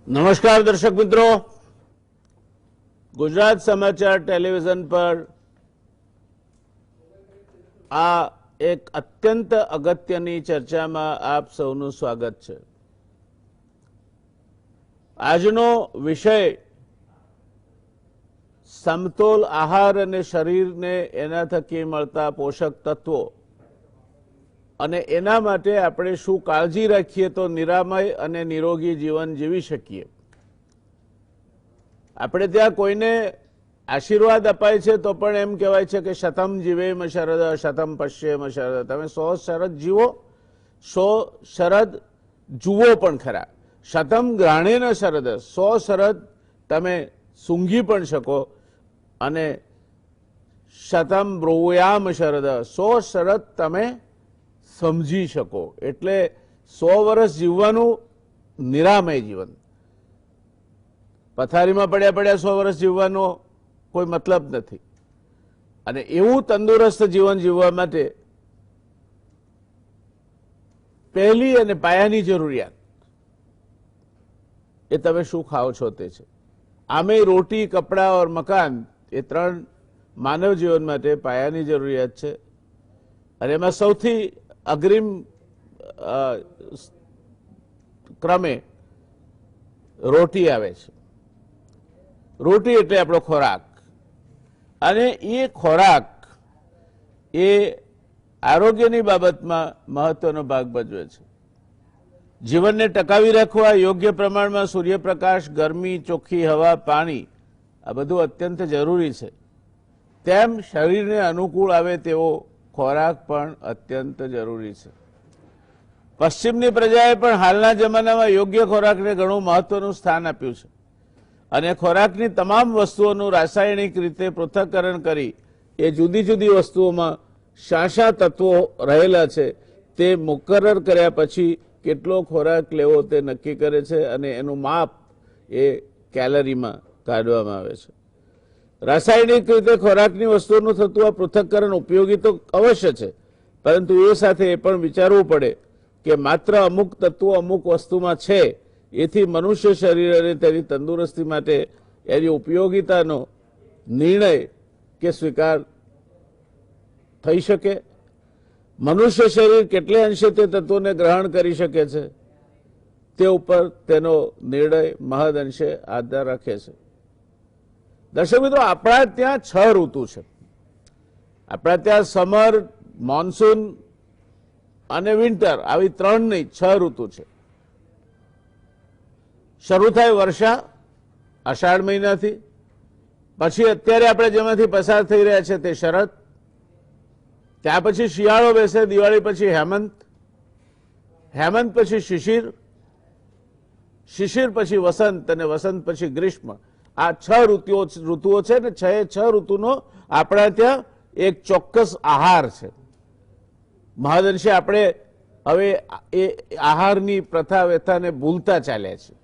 નમસ્કાર દર્શક મિત્રો, ગુજરાત સમાચાર ટેલિવિઝન પર આ એક અત્યંત અગત્યની ચર્ચામાં આપ સૌનું સ્વાગત છે। આજનો વિષય સમતોલ આહાર અને શરીરને એના થકી મળતા પોષક તત્વો અને એના માટે આપણે શું કાળજી રાખીએ તો નિરામય અને નિરોગી જીવન જીવી શકીએ। આપણે ત્યાં કોઈને આશીર્વાદ અપાય છે તો પણ એમ કહેવાય છે કે શતમ જીવેમ શરદ શતમ પશ્યેમ શરદ, તમે 100 શરદ જીવો, 100 શરદ જુઓ પણ ખરા। શતમ ગ્રાણેન શરદ, 100 શરદ તમે સૂંઘી પણ શકો અને શતમ બ્રૂયામ શરદ, 100 શરદ તમે સમજી શકો। એટલે 100 વર્ષ જીવવાનું નિરામય જીવન, પથારીમાં પડ્યા પડ્યા 100 વર્ષ જીવવાનો કોઈ મતલબ નથી। અને એવું તંદુરસ્ત જીવન જીવવા માટે પહેલી અને પાયાની જરૂરિયાત એ તમે શું ખાઓ છો તે છે। આમે રોટી, કપડા और મકાન એ ત્રણ માનવ જીવન માટે પાયાની જરૂરિયાત છે અને એમાં સૌથી અગ્રિમ ક્રમે રોટી આવે છે। રોટી એટલે આપણો ખોરાક અને એ ખોરાક એ આરોગ્યની બાબતમાં મહત્વનો ભાગ ભજવે છે। જીવનને ટકાવી રાખવા યોગ્ય પ્રમાણમાં સૂર્યપ્રકાશ, ગરમી, ચોખ્ખી હવા, પાણી આ બધું અત્યંત જરૂરી છે। તેમ શરીરને અનુકૂળ આવે તેવો ખોરાક પણ અત્યંત જરૂરી છે। પશ્ચિમની પ્રજાએ પણ હાલના જમાનામાં યોગ્ય ખોરાકને ઘણું મહત્વનું સ્થાન આપ્યું છે અને ખોરાકની તમામ વસ્તુઓનું રાસાયણિક રીતે પૃથ્થકરણ કરી એ જુદી જુદી વસ્તુઓમાં શા તત્વો રહેલા છે તે મુકરર કર્યા પછી કેટલો ખોરાક લેવો તે નક્કી કરે છે અને એનું માપ એ કેલરીમાં કાઢવામાં આવે છે। રાસાયણિક રીતે ખોરાકની વસ્તુઓનું થતું આ પૃથ્થકરણ ઉપયોગી તો અવશ્ય છે, પરંતુ એ સાથે એ પણ વિચારવું પડે કે માત્ર અમુક તત્વો અમુક વસ્તુમાં છે એથી મનુષ્ય શરીર અને તેની તંદુરસ્તી માટે એની ઉપયોગિતાનો નિર્ણય કે સ્વીકાર થઈ શકે। મનુષ્ય શરીર કેટલે અંશે તે તત્વોને ગ્રહણ કરી શકે છે તે ઉપર તેનો નિર્ણય મહદ અંશે આધાર રાખે છે। દર્શક મિત્રો, આપણા ત્યાં 6 ઋતુ છે। આપણા ત્યાં સમર, મોન્સૂન અને વિન્ટર, આવી 3 નહીં 6 ઋતુ છે। શરૂ થાય વર્ષા અષાઢ મહિનાથી, પછી અત્યારે આપણે જેમાંથી પસાર થઈ રહ્યા છે તે શરદ, ત્યાં પછી શિયાળો બેસે, દિવાળી પછી હેમંત, હેમંત પછી શિશિર, શિશિર પછી વસંત અને વસંત પછી ગ્રીષ્મ। આ 6 ઋતુઓ છે ને 6 ઋતુનો આપણા ત્યાં એક ચોક્કસ આહાર છે। મહદઅંશે આપણે હવે એ આહારની પ્રથા વ્યથાને ભૂલતા ચાલ્યા છીએ।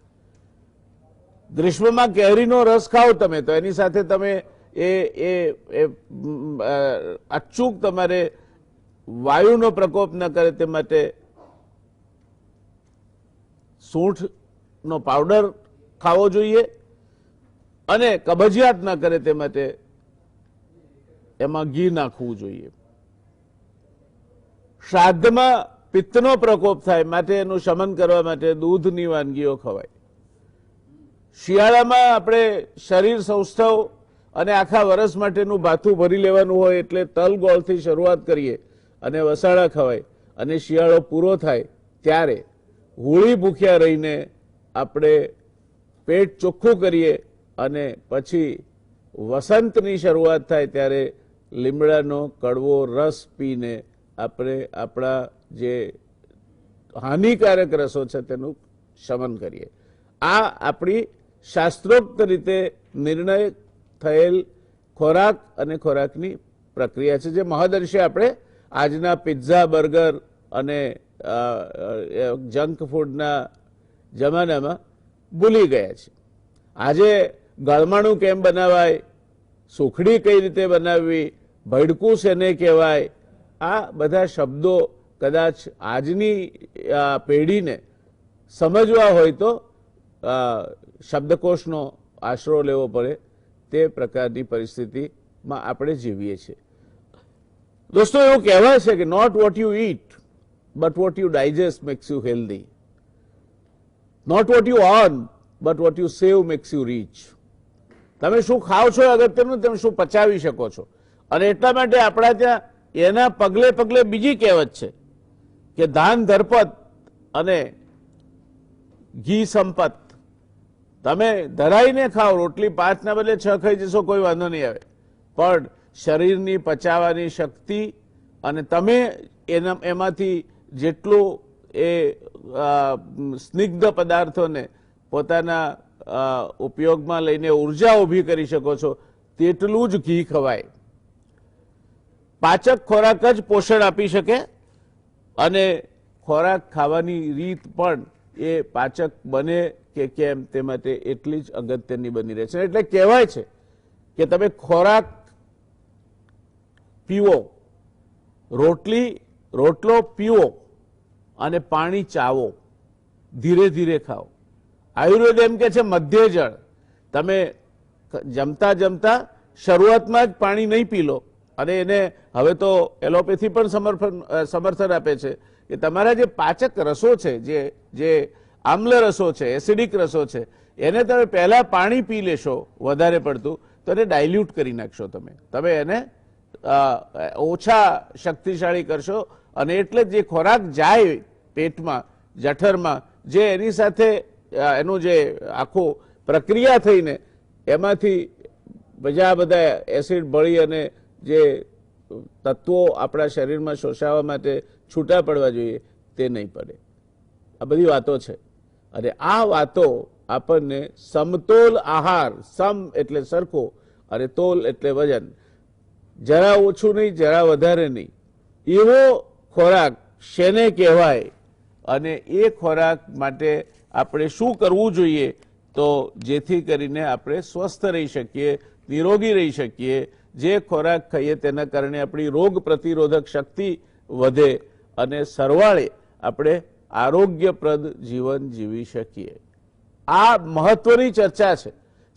ગ્રીષ્મમાં કેરીનો રસ ખાઓ તમે તો એની સાથે તમે અચૂક તમારે વાયુનો પ્રકોપ ન કરે તે માટે સૂંઠનો પાવડર ખાવો જોઈએ અને કબજિયાત ન કરે તે માટે એમાં ઘી નાખવું જોઈએ। શ્રાદ્ધમાં પિત્તનો પ્રકોપ થાય માટે એનું શમન કરવા માટે દૂધની વાનગીઓ ખવાય। શિયાળામાં આપણે શરીર સૌષ્ઠવ અને આખા વર્ષ માટેનું ભાથું ભરી લેવાનું હોય એટલે તલ ગોળથી શરૂઆત કરીએ અને વસાણા ખવાય અને શિયાળો પૂરો થાય ત્યારે હોળી ભૂખ્યા રહીને આપણે પેટ ચોખ્ખું કરીએ અને પછી વસંતની શરૂઆત થાય ત્યારે લીમડાનો કડવો રસ પીને આપણે આપણા જે હાનિકારક રસો છે તેનું શમન કરીએ। આ આપણી શાસ્ત્રોક્ત રીતે નિર્ણય થયેલ ખોરાક અને ખોરાકની પ્રક્રિયા છે, જે મહદઅંશે આપણે આજના પિઝા, બર્ગર અને જંક ફૂડના જમાનામાં ભૂલી ગયા છે। આજે ગળમાણું કેમ બનાવાય, સુખડી કઈ રીતે બનાવવી, ભડકું શેને કહેવાય, આ બધા શબ્દો કદાચ આજની પેઢીને સમજવા હોય તો શબ્દકોશનો આશરો લેવો પડે તે પ્રકારની પરિસ્થિતિમાં આપણે જીવીએ છીએ. દોસ્તો, એવું કહેવાય છે કે not what you eat but what you digest makes you healthy. Not what you earn but what you save makes you rich. તમે શું ખાઓ છો અગત્યનું, તમે શું પચાવી શકો છો. અને એટલા માટે આપણા ત્યાં એના પગલે પગલે બીજી કહેવત છે કે ધાન ધરપત અને ઘી સંપત. તમે ધરાઈને ખાઓ, રોટલી 5 ના બદલે 6 ખાઈ જશો, કોઈ વાંધો નહીં આવે, પણ શરીરની પચાવવાની શક્તિ અને તમે એમાંથી જેટલું એ સ્નિગ્ધ પદાર્થોને પોતાના ઉપયોગમાં લઈને ઉર્જા ઊભી કરી શકો છો તેટલું જ ઘી ખવાય. પાચક ખોરાક જ પોષણ આપી શકે અને ખોરાક ખાવાની રીત પણ એ પાચક બને કે કેમ તે માટે એટલી જ અગત્યની બની રહે છે. એટલે કહેવાય છે કે તમે ખોરાક પીવો, રોટલો પીવો અને પાણી ચાવો, ધીરે ધીરે ખાઓ. આયુર્વેદ એમ કે છે મધ્ય જળ. તમે જમતા જમતા શરૂઆતમાં જ પાણી નહીં પી લો. અને એને હવે તો એલોપેથી પણ સમર્થન આપે છે કે તમારા જે પાચક રસો છે, જે આમ્લ રસો છે, એસિડિક રસો છે, એને તમે પહેલા પાણી પી લેશો વધારે પડતું તો એને ડાયલ્યુટ કરી નાખશો. તમે એને ઓછા શક્તિશાળી કરશો અને એટલે જે ખોરાક જાય પેટમાં, જઠરમાં, જે એની સાથે એનું જે આખું પ્રક્રિયા થઈને એમાંથી બધા એસિડ ભળી અને જે તત્વો આપણા શરીરમાં શોષાવા માટે છૂટા પડવા જોઈએ તે નહીં પડે. આ બધી વાતો છે અને આ વાતો આપણને સમતોલ આહાર, સમ એટલે સરખો અને તોલ એટલે વજન, જરા ઓછું નહીં જરા વધારે નહીં, એવો ખોરાક શેને કહેવાય અને એ ખોરાક માટે આપણે શું કરવું જોઈએ તો જેથી કરીને આપણે સ્વસ્થ રહી શકીએ, નિરોગી રહી શકીએ. જે ખોરાક ખાઈએ તેના કારણે આપણી રોગ પ્રતિરોધક શક્તિ વધે અને સરવાળે આપણે આરોગ્યપ્રદ જીવન જીવી શકીએ. આ મહત્વની ચર્ચા છે.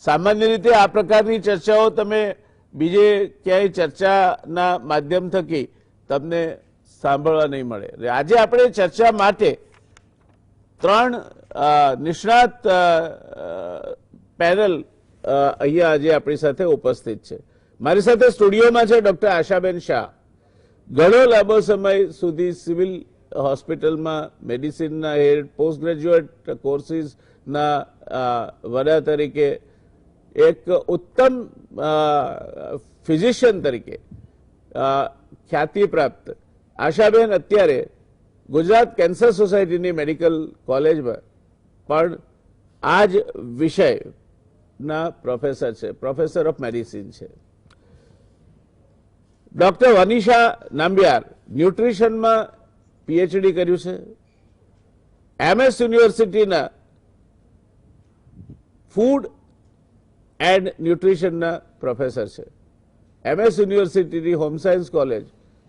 સામાન્ય રીતે આ પ્રકારની ચર્ચાઓ તમે બીજે ક્યાંય ચર્ચાના માધ્યમ થકી તમને સાંભળવા નહીં મળે. આજે આપણે ચર્ચા માટે 3 નિષ્ણાત પેનલ અહીંયા આજે આપણી સાથે ઉપસ્થિત છે. મારી સાથે સ્ટુડિયોમાં છે ડોક્ટર આશાબેન શાહ. ઘણો લાંબો સમય સુધી સિવિલ હોસ્પિટલમાં મેડિસિનના હેડ, પોસ્ટ ગ્રેજ્યુએટ કોર્સિસના વડા તરીકે, એક ઉત્તમ ફિઝિશિયન તરીકે ખ્યાતિ પ્રાપ્ત આશાબેન અત્યારે ગુજરાત કેન્સર સોસાયટીની મેડિકલ કોલેજમાં પણ આ જ વિષયના પ્રોફેસર છે, પ્રોફેસર ઓફ મેડિસિન છે. ડોક્ટર વનિશા નામ્બિયાર ન્યુટ્રિશનમાં પીએચડી કર્યું છે. MS યુનિવર્સિટીના ફૂડ એન્ડ ન્યુટ્રિશનના પ્રોફેસર છે. MS યુનિવર્સિટીની હોમ સાયન્સ કોલેજ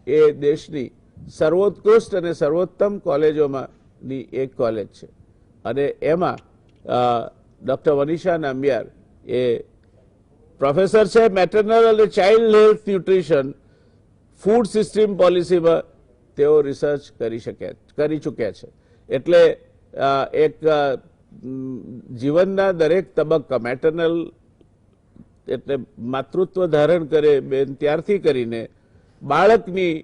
એ દેશની સર્વોત્કૃષ્ટ અને સર્વોત્તમ કોલેજોમાંની એક કોલેજ છે અને એમાં ડોક્ટર વનિશા નામ્બિયાર એ પ્રોફેસર છે. મેટરનલ અને child health nutrition food system પોલિસીમાં તેઓ રિસર્ચ કરી ચૂક્યા છે. એટલે એક જીવનના દરેક તબક્કા, મેટરનલ એટલે માતૃત્વ ધારણ કરે બેન ત્યારથી કરીને બાળકની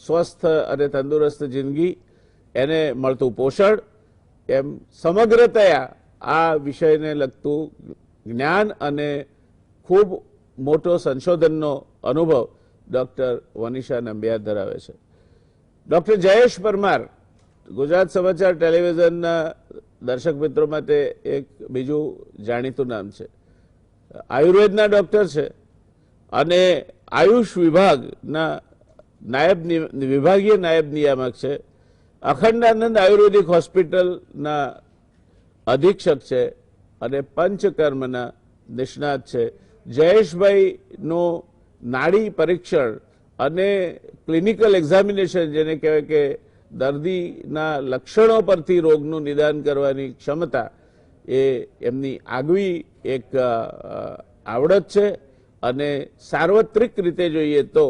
સ્વસ્થ અને તંદુરસ્ત જિંદગી, એને મળતું પોષણ, એમ સમગ્રતયા આ વિષયને લગતું જ્ઞાન અને ખૂબ મોટો સંશોધનનો અનુભવ ડોક્ટર વનિશા નામ્બિયાર ધરાવે છે. ડોક્ટર જયેશ પરમાર ગુજરાત સમાચાર ટેલિવિઝનના દર્શક મિત્રો માટે એક બીજું જાણીતું નામ છે. આયુર્વેદના ડોક્ટર છે અને આયુષ વિભાગના વિભાગીય નાયબ નિયામક છે. અખંડાનંદ આયુર્વેદિક હોસ્પિટલના અધિક્ષક છે અને પંચકર્મના નિષ્ણાત છે. જયેશભાઈનું નાડી પરીક્ષણ અને ક્લિનિકલ એક્ઝામિનેશન, જેને કહેવાય કે દર્દીના લક્ષણો પરથી રોગનું નિદાન કરવાની ક્ષમતા એ એમની આગવી એક આવડત છે અને સાર્વત્રિક રીતે જોઈએ તો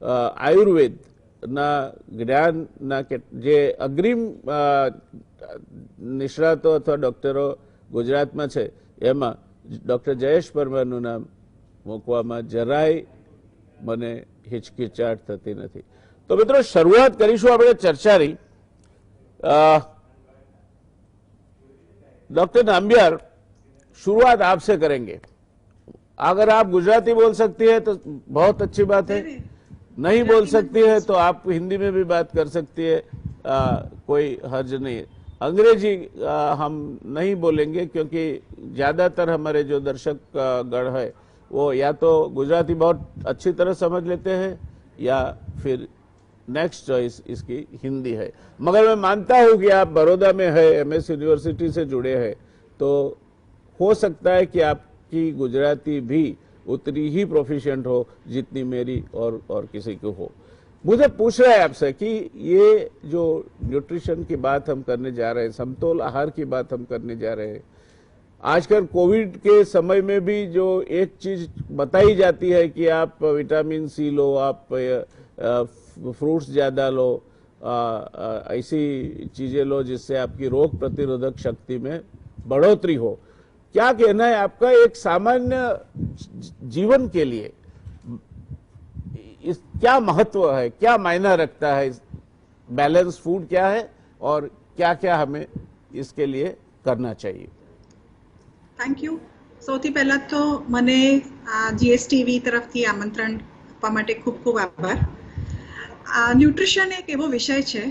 આયુર્વેદના જ્ઞાનના જે અગ્રીમ નિષ્ણાતો અથવા ડોક્ટરો ગુજરાતમાં છે એમાં ડોક્ટર જયેશ પરમારનું નામ મૂકવામાં જરાય મને હિચકિચાટ થતી નથી. तो मित्रों शुरुआत करीशुं आपणे चर्चानी. डॉक्टर नाम्बियार शुरुआत आपसे करेंगे. अगर आप गुजराती बोल सकती है तो बहुत अच्छी बात है, नहीं बोल सकती है तो आप हिंदी में भी बात कर सकती है, कोई हर्ज नहीं है. अंग्रेजी हम नहीं बोलेंगे क्योंकि ज्यादातर हमारे जो दर्शक गण है वो या तो गुजराती बहुत अच्छी तरह समझ लेते हैं या फिर नेक्स्ट चॉइस इसकी हिंदी है. मगर मैं मानता हूं कि आप बड़ौदा में है, एमएस यूनिवर्सिटी से जुड़े हैं, तो हो सकता है कि आपकी गुजराती भी उतनी ही प्रोफिशिएंट हो जितनी मेरी और किसी को हो. मुझे पूछ रहा है आपसे कि ये जो न्यूट्रिशन की बात हम करने जा रहे हैं, समतोल आहार की बात हम करने जा रहे हैं, आजकल कोविड के समय में भी जो एक चीज बताई जाती है कि आप विटामिन सी लो, आप फ्रूट्स ज्यादा लो, ऐसी चीजें लो जिससे आपकी रोग प्रतिरोधक शक्ति में बढ़ोतरी हो. क्या कहना है आपका एक सामान्य जीवन के लिए इस क्या महत्व है, क्या मायना रखता है, बैलेंस फूड क्या है और क्या क्या हमें इसके लिए करना चाहिए? Thank you. સૌથી પહેલા તો મને જીએસટીવી તરફથી આમંત્રણ આપવા માટે ખૂબ ખૂબ આભાર. ન્યુટ્રિશન એક એવો વિષય છે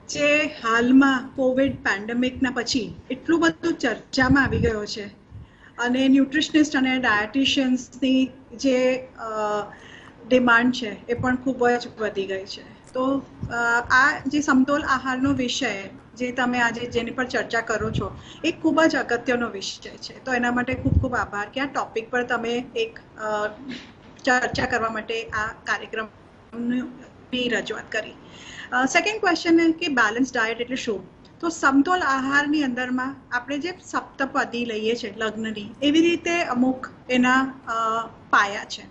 જે હાલમાં કોવિડ પેન્ડેમિકના પછી એટલું બધું ચર્ચામાં આવી ગયો છે અને ન્યુટ્રિશનિસ્ટ અને ડાયટિશિયન્સની જે ડિમાન્ડ છે એ પણ ખૂબ જ વધી ગઈ છે. તો આ જે સમતોલ આહારનો વિષય જે તમે આજે જેની પર ચર્ચા કરો છો એ ખૂબ જ અગત્યનો વિષય છે. તો એના માટે ખૂબ ખૂબ આભાર કે આ ટોપિક પર તમે એક ચર્ચા કરવા માટે આ કાર્યક્રમની રજૂઆત કરી. સેકન્ડ ક્વેશ્ચન કે બેલેન્સ ડાયટ એટલે શું? તો સમતોલ આહારની અંદરમાં આપણે જે સપ્તપદી લઈએ છીએ લગ્નની, એવી રીતે અમુક એના પાયા છે.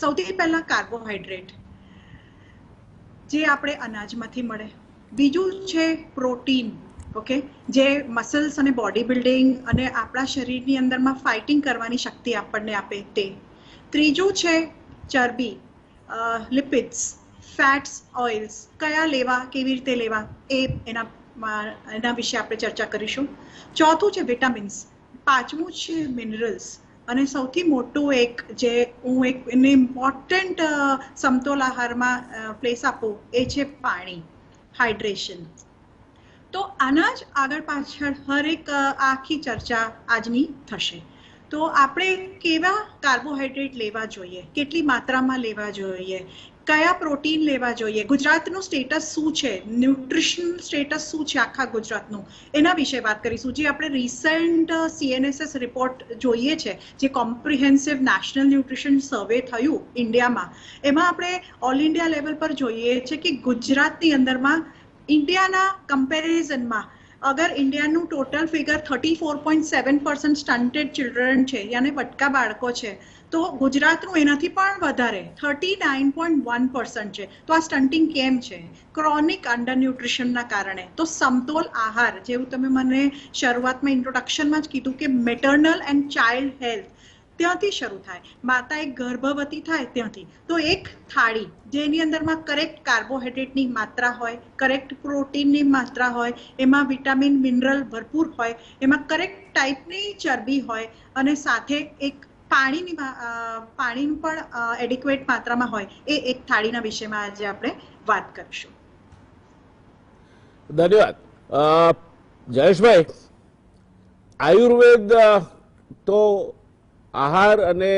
સૌથી પહેલા કાર્બોહાઈડ્રેટ જે આપણે અનાજમાંથી મળે. બીજું છે પ્રોટીન, ઓકે, જે મસલ્સ અને બોડી બિલ્ડિંગ અને આપણા શરીરની અંદરમાં ફાઇટિંગ કરવાની શક્તિ આપણને આપે તે. ત્રીજું છે ચરબી, લિપિડ્સ, ફેટ્સ, ઓઇલ્સ કયા લેવા, કેવી રીતે લેવા એના વિશે આપણે ચર્ચા કરીશું. ચોથું છે વિટામિન્સ. પાંચમું છે મિનરલ્સ અને સૌથી મોટું એક જે હું એક એને ઇમ્પોર્ટન્ટ સમતોલ આહારમાં પ્લેસ આપું એ છે પાણી, હાઇડ્રેશન. તો આના જ આગળ પાછળ હરેક આખી ચર્ચા આજની થશે. તો આપણે કેવા કાર્બોહાઈડ્રેટ લેવા જોઈએ, કેટલી માત્રામાં લેવા જોઈએ, કયા પ્રોટીન લેવા જોઈએ, ગુજરાતનું સ્ટેટસ શું છે, ન્યુટ્રિશનલ સ્ટેટસ શું છે આખા ગુજરાતનું, એના વિશે વાત કરીશું. જે આપણે રિસેન્ટ CNSS રિપોર્ટ જોઈએ છે, જે કોમ્પ્રિહેન્સિવ નેશનલ ન્યુટ્રિશન સર્વે થયું ઇન્ડિયામાં, એમાં આપણે ઓલ ઇન્ડિયા લેવલ પર જોઈએ છે કે ગુજરાતની અંદરમાં ઇન્ડિયાના કમ્પેરિઝનમાં અગર ઇન્ડિયાનું ટોટલ ફિગર 34.7% સ્ટન્ટેડ ચિલ્ડ્રન છે, યાને વટકા બાળકો છે, તો ગુજરાતનું એનાથી પણ વધારે 39.1% છે. તો આ સ્ટન્ટિંગ કેમ છે? ક્રોનિક અંડર ન્યુટ્રિશનના કારણે. તો સમતોલ આહાર, જેવું તમે મને શરૂઆતમાં ઇન્ટ્રોડક્શનમાં જ કીધું કે મેટર્નલ એન્ડ ચાઇલ્ડ હેલ્થ ત્યાંથી શરૂ થાય, માતા એક ગર્ભવતી થાય ત્યાંથી. તો એક થાળી જેની અંદરમાં કરેક્ટ કાર્બોહાઈડ્રેટની માત્રા હોય, કરેક્ટ પ્રોટીનની માત્રા હોય, એમાં વિટામિન મિનરલ ભરપૂર હોય, એમાં કરેક્ટ ટાઈપની ચરબી હોય અને સાથે એક પાણીનું પણ એડિક્વેટ માત્રામાં હોય, એ એક થાળીના વિષયમાં આજે આપણે વાત કરીશું. ધન્યવાદ જયેશભાઈ. આયુર્વેદ તો આહાર અને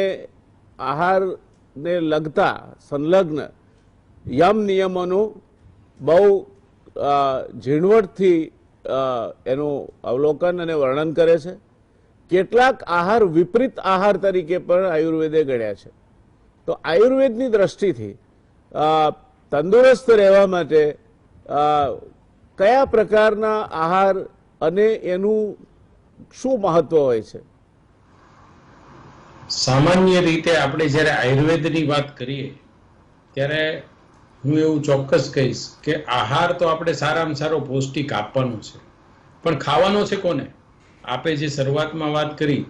આહારને લગતા સંલગ્ન યમ નિયમોનું બહુ ઝીણવટથી એનું અવલોકન અને વર્ણન કરે છે. કેટલાક આહાર વિપરીત આહાર તરીકે પણ આયુર્વેદે ગણ્યા છે. તો આયુર્વેદની દ્રષ્ટિથી તંદુરસ્ત રહેવા માટે કયા પ્રકારના આહાર અને એનું શું મહત્વ હોય છે? સામાન્ય રીતે આપણે જ્યારે આયુર્વેદની વાત કરીએ ત્યારે હું એવું ચોક્કસ કહીશ કે આહાર તો આપણે સારામાં સારો પૌષ્ટિક આપવાનો છે, પણ ખાવાનો છે કોને? આપે જે શરૂઆતમાં વાત કરી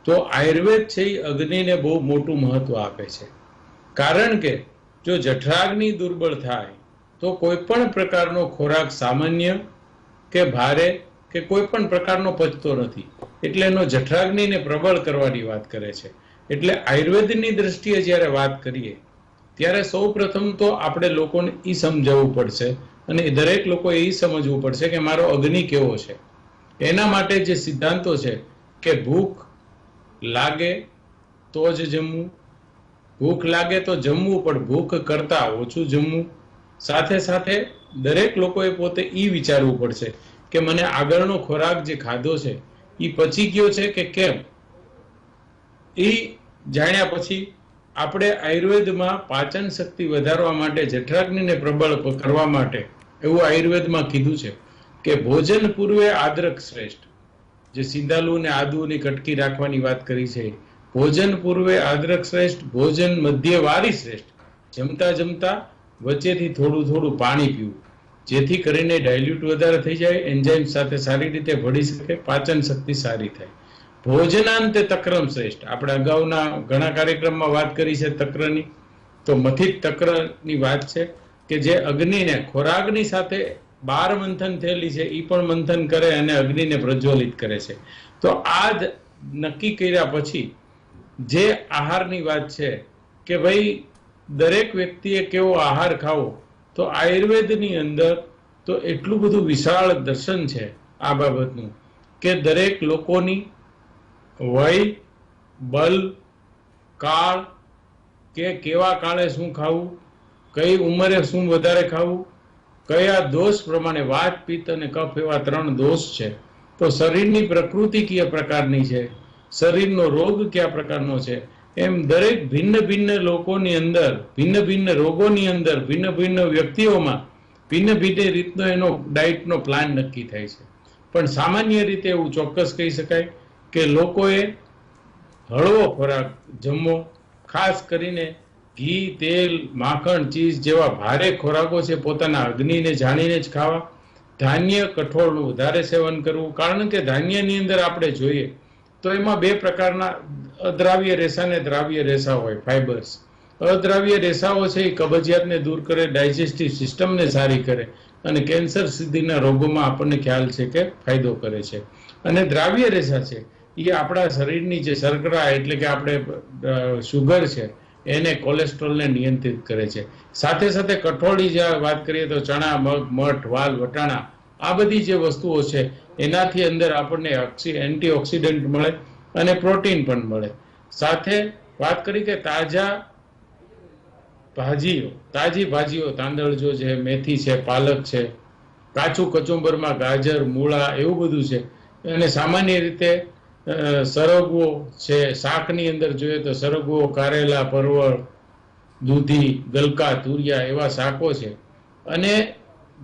તો આયુર્વેદ છે એ અગ્નિને બહુ મોટું મહત્વ આપે છે. કારણ કે જો જઠરાગ્નિ દુર્બળ થાય તો કોઈ પણ પ્રકારનો ખોરાક સામાન્ય કે ભારે કે કોઈ પણ પ્રકારનો પચતો નથી. એટલે એનો જઠરાગ્નિને પ્રબળ કરવાની વાત કરે છે. એટલે આયુર્વેદની દ્રષ્ટિએ જ્યારે વાત કરીએ ત્યારે સૌ પ્રથમ તો આપણે લોકોને એ સમજાવવું પડશે અને દરેક લોકોએ એ સમજવું પડશે કે મારો અગ્નિ કેવો છે. એના માટે જે સિદ્ધાંતો છે કે ભૂખ લાગે તો જ જમવું, ભૂખ લાગે તો જમવું પણ ભૂખ કરતા ઓછું જમવું. સાથે સાથે દરેક લોકોએ પોતે એ વિચારવું પડશે કે મને આગળનો ખોરાક જે ખાધો છે એ પચી ગયો છે કે કેમ. એ જાણ્યા પછી આપણે આયુર્વેદમાં પાચન શક્તિ વધારવા માટે, જઠરાગ્નિને પ્રબળ કરવા માટે એવું આયુર્વેદમાં કીધું છે કે ભોજન પૂર્વે આદ્રક શ્રેષ્ઠ. જે સિંધાલુ ને આદુની કટકી રાખવાની વાત કરી છે, ભોજન પૂર્વે આદ્રક શ્રેષ્ઠ, ભોજન મધ્ય વારી શ્રેષ્ઠ. જમતા જમતા વચ્ચેથી થોડું થોડું પાણી પીવું, જેથી કરીને ડાયલ્યુટ વધારે થઈ જાય, એન્ઝાઇમ સાથે સારી રીતે ભળી શકે, પાચન શક્તિ સારી થાય. ભોજનાંતે તક્રમ શ્રેષ્ઠ. આપણે અગાઉના ઘણા કાર્યક્રમમાં વાત કરી છે તક્રની, તો મથિત તક્રની વાત છે કે જે અગ્નિને ખોરાકની સાથે બાર મંથન થયેલી છે એ પણ મંથન કરે અને અગ્નિને પ્રજ્વલિત કરે છે. તો આ જ નક્કી કર્યા પછી જે આહારની વાત છે કે ભાઈ દરેક વ્યક્તિએ કેવો આહાર ખાવો, તો આયુર્વેદની અંદર તો એટલું બધું વિશાળ દર્શન છે આ બાબતનું કે દરેક લોકોની વય, બલ, કાળ કે કેવા કાળે શું ખાવું, કઈ ઉંમરે શું વધારે ખાવું, કયા દોષ પ્રમાણે, વાત, પિત્ત અને કફ એવા 3 દોષ છે. તો શરીરની પ્રકૃતિ કયા પ્રકારની છે, શરીરનો રોગ કયા પ્રકારનો છે, એમ દરેક ભિન્ન ભિન્ન લોકોની અંદર, ભિન્ન ભિન્ન રોગોની અંદર, ભિન્ન ભિન્ન વ્યક્તિઓમાં ભિન્ન ભિન્ન રીતનો એનો ડાયટનો પ્લાન નક્કી થાય છે. પણ સામાન્ય રીતે એવું ચોક્કસ કહી શકાય કે લોકોએ હળવો ખોરાક જમવો, ખાસ કરીને ઘી, તેલ, માખણ, ચીઝ જેવા ભારે ખોરાકો છે પોતાના અગ્નિને જાણીને જ ખાવા. ધાન્ય, કઠોળનું વધારે સેવન કરવું, કારણ કે ધાન્યની અંદર આપણે જોઈએ તો એમાં 2 પ્રકારના અદ્રાવ્ય રેસા અને દ્રાવ્ય રેસા હોય, ફાઇબર્સ. અદ્રાવ્ય રેસાઓ છે એ કબજિયાતને દૂર કરે, ડાયજેસ્ટિવ સિસ્ટમને સારી કરે અને કેન્સર સુધીના રોગોમાં આપણને ખ્યાલ છે કે ફાયદો કરે છે. અને દ્રાવ્ય રેસા છે એ આપણા શરીરની જે શર્કરા એટલે કે આપણે શુગર છે એને, કોલેસ્ટ્રોલને નિયંત્રિત કરે છે. સાથે સાથે કઠોળની જે વાત કરીએ તો ચણા, મગ, મઠ, વાલ, વટાણા આ બધી જે વસ્તુઓ છે એનાથી અંદર આપણને એન્ટીઓક્સિડન્ટ મળે અને પ્રોટીન પણ મળે. સાથે વાત કરી કે તાજી ભાજીઓ, તાંદળજો છે, મેથી છે, પાલક છે, કાચું કચુંબરમાં ગાજર, મૂળા એવું બધું છે. અને સામાન્ય રીતે સરગવો છે, શાકની અંદર જોઈએ તો સરગવો, કારેલા, પરવળ, દૂધી, ગલકા, તુરિયા એવા શાકો છે. અને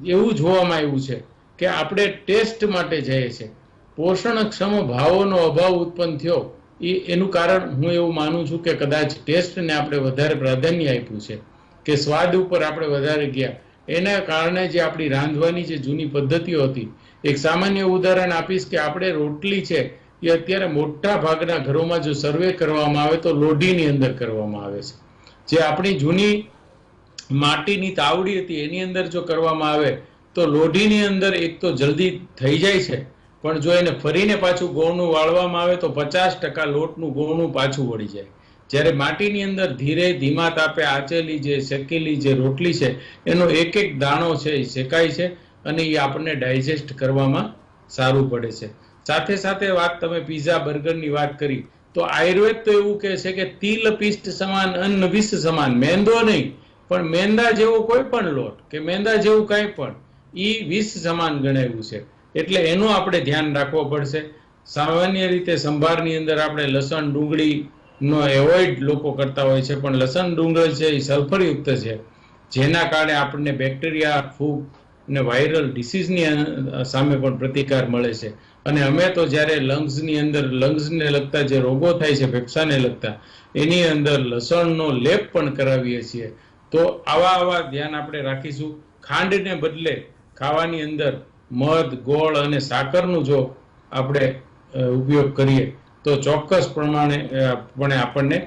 એવું જોવામાં આવ્યું છે કે આપણે ટેસ્ટ માટે જઈએ છીએ, પોષણક્ષમ ભાવોનો અભાવ ઉત્પન્ન થયો. એનું કારણ હું એવું માનું છું કે કદાચ ટેસ્ટને આપણે વધારે પ્રાધાન્ય આપ્યું છે કે સ્વાદ ઉપર આપણે વધારે ગયા. એના કારણે જે આપણી રાંધવાની જે જૂની પદ્ધતિઓ હતી, એક સામાન્ય ઉદાહરણ આપીશ કે આપણે રોટલી છે એ અત્યારે મોટા ભાગના ઘરોમાં જો સર્વે કરવામાં આવે તો લોઢીની અંદર કરવામાં આવે છે. જે આપણી જૂની માટીની તાવડી હતી એની અંદર જો કરવામાં આવે તો લોઢીની અંદર એક તો જલ્દી થઈ જાય છે, પણ જો એને ફરીને પાછું ગોળનું વાળવામાં આવે તો 50% લોટનું ગોળનું પાછું વળી જાય. જ્યારે માટીની અંદર ધીમા તાપે આચેલી જે શેકેલી જે રોટલી છે એનો એક એક દાણો છે એ શેકાય છે અને એ આપણને ડાયજેસ્ટ કરવામાં સારું પડે છે. સાથે સાથે વાત તમે પીઝા, બર્ગરની વાત કરી તો આયુર્વેદ તો એવું કહે છે કે તિલ પિષ્ટ સમાન, અન્ન વિષ સમાન. મેંદો નહીં પણ મેંદા જેવો કોઈ પણ લોટ કે મેંદા જેવું કાંઈ પણ એ વિષ સમાન ગણાવ્યું છે. એટલે એનું આપણે ધ્યાન રાખવું પડશે. સામાન્ય રીતે સંભારની અંદર આપણે લસણ, ડુંગળીનો એવોઇડ લોકો કરતા હોય છે, પણ લસણ, ડુંગળી છે એ સલ્ફરયુક્ત છે, જેના કારણે આપણને બેક્ટેરિયા, ફૂગ અને વાયરલ ડિસીઝની સામે પણ પ્રતિકાર મળે છે. અને અમે તો જ્યારે લંગ્સની અંદર લંગ્સને લગતા જે રોગો થાય છે ફેફસાને લગતા, એની અંદર લસણનો લેપ પણ કરાવીએ છીએ. તો આવા ધ્યાન આપણે રાખીશું. ખાંડને બદલે ખાવાની અંદર મધ, ગોળ અને સાકરનું જો આપણે ઉપયોગ કરીએ તો ચોક્કસ પ્રમાણે આપણને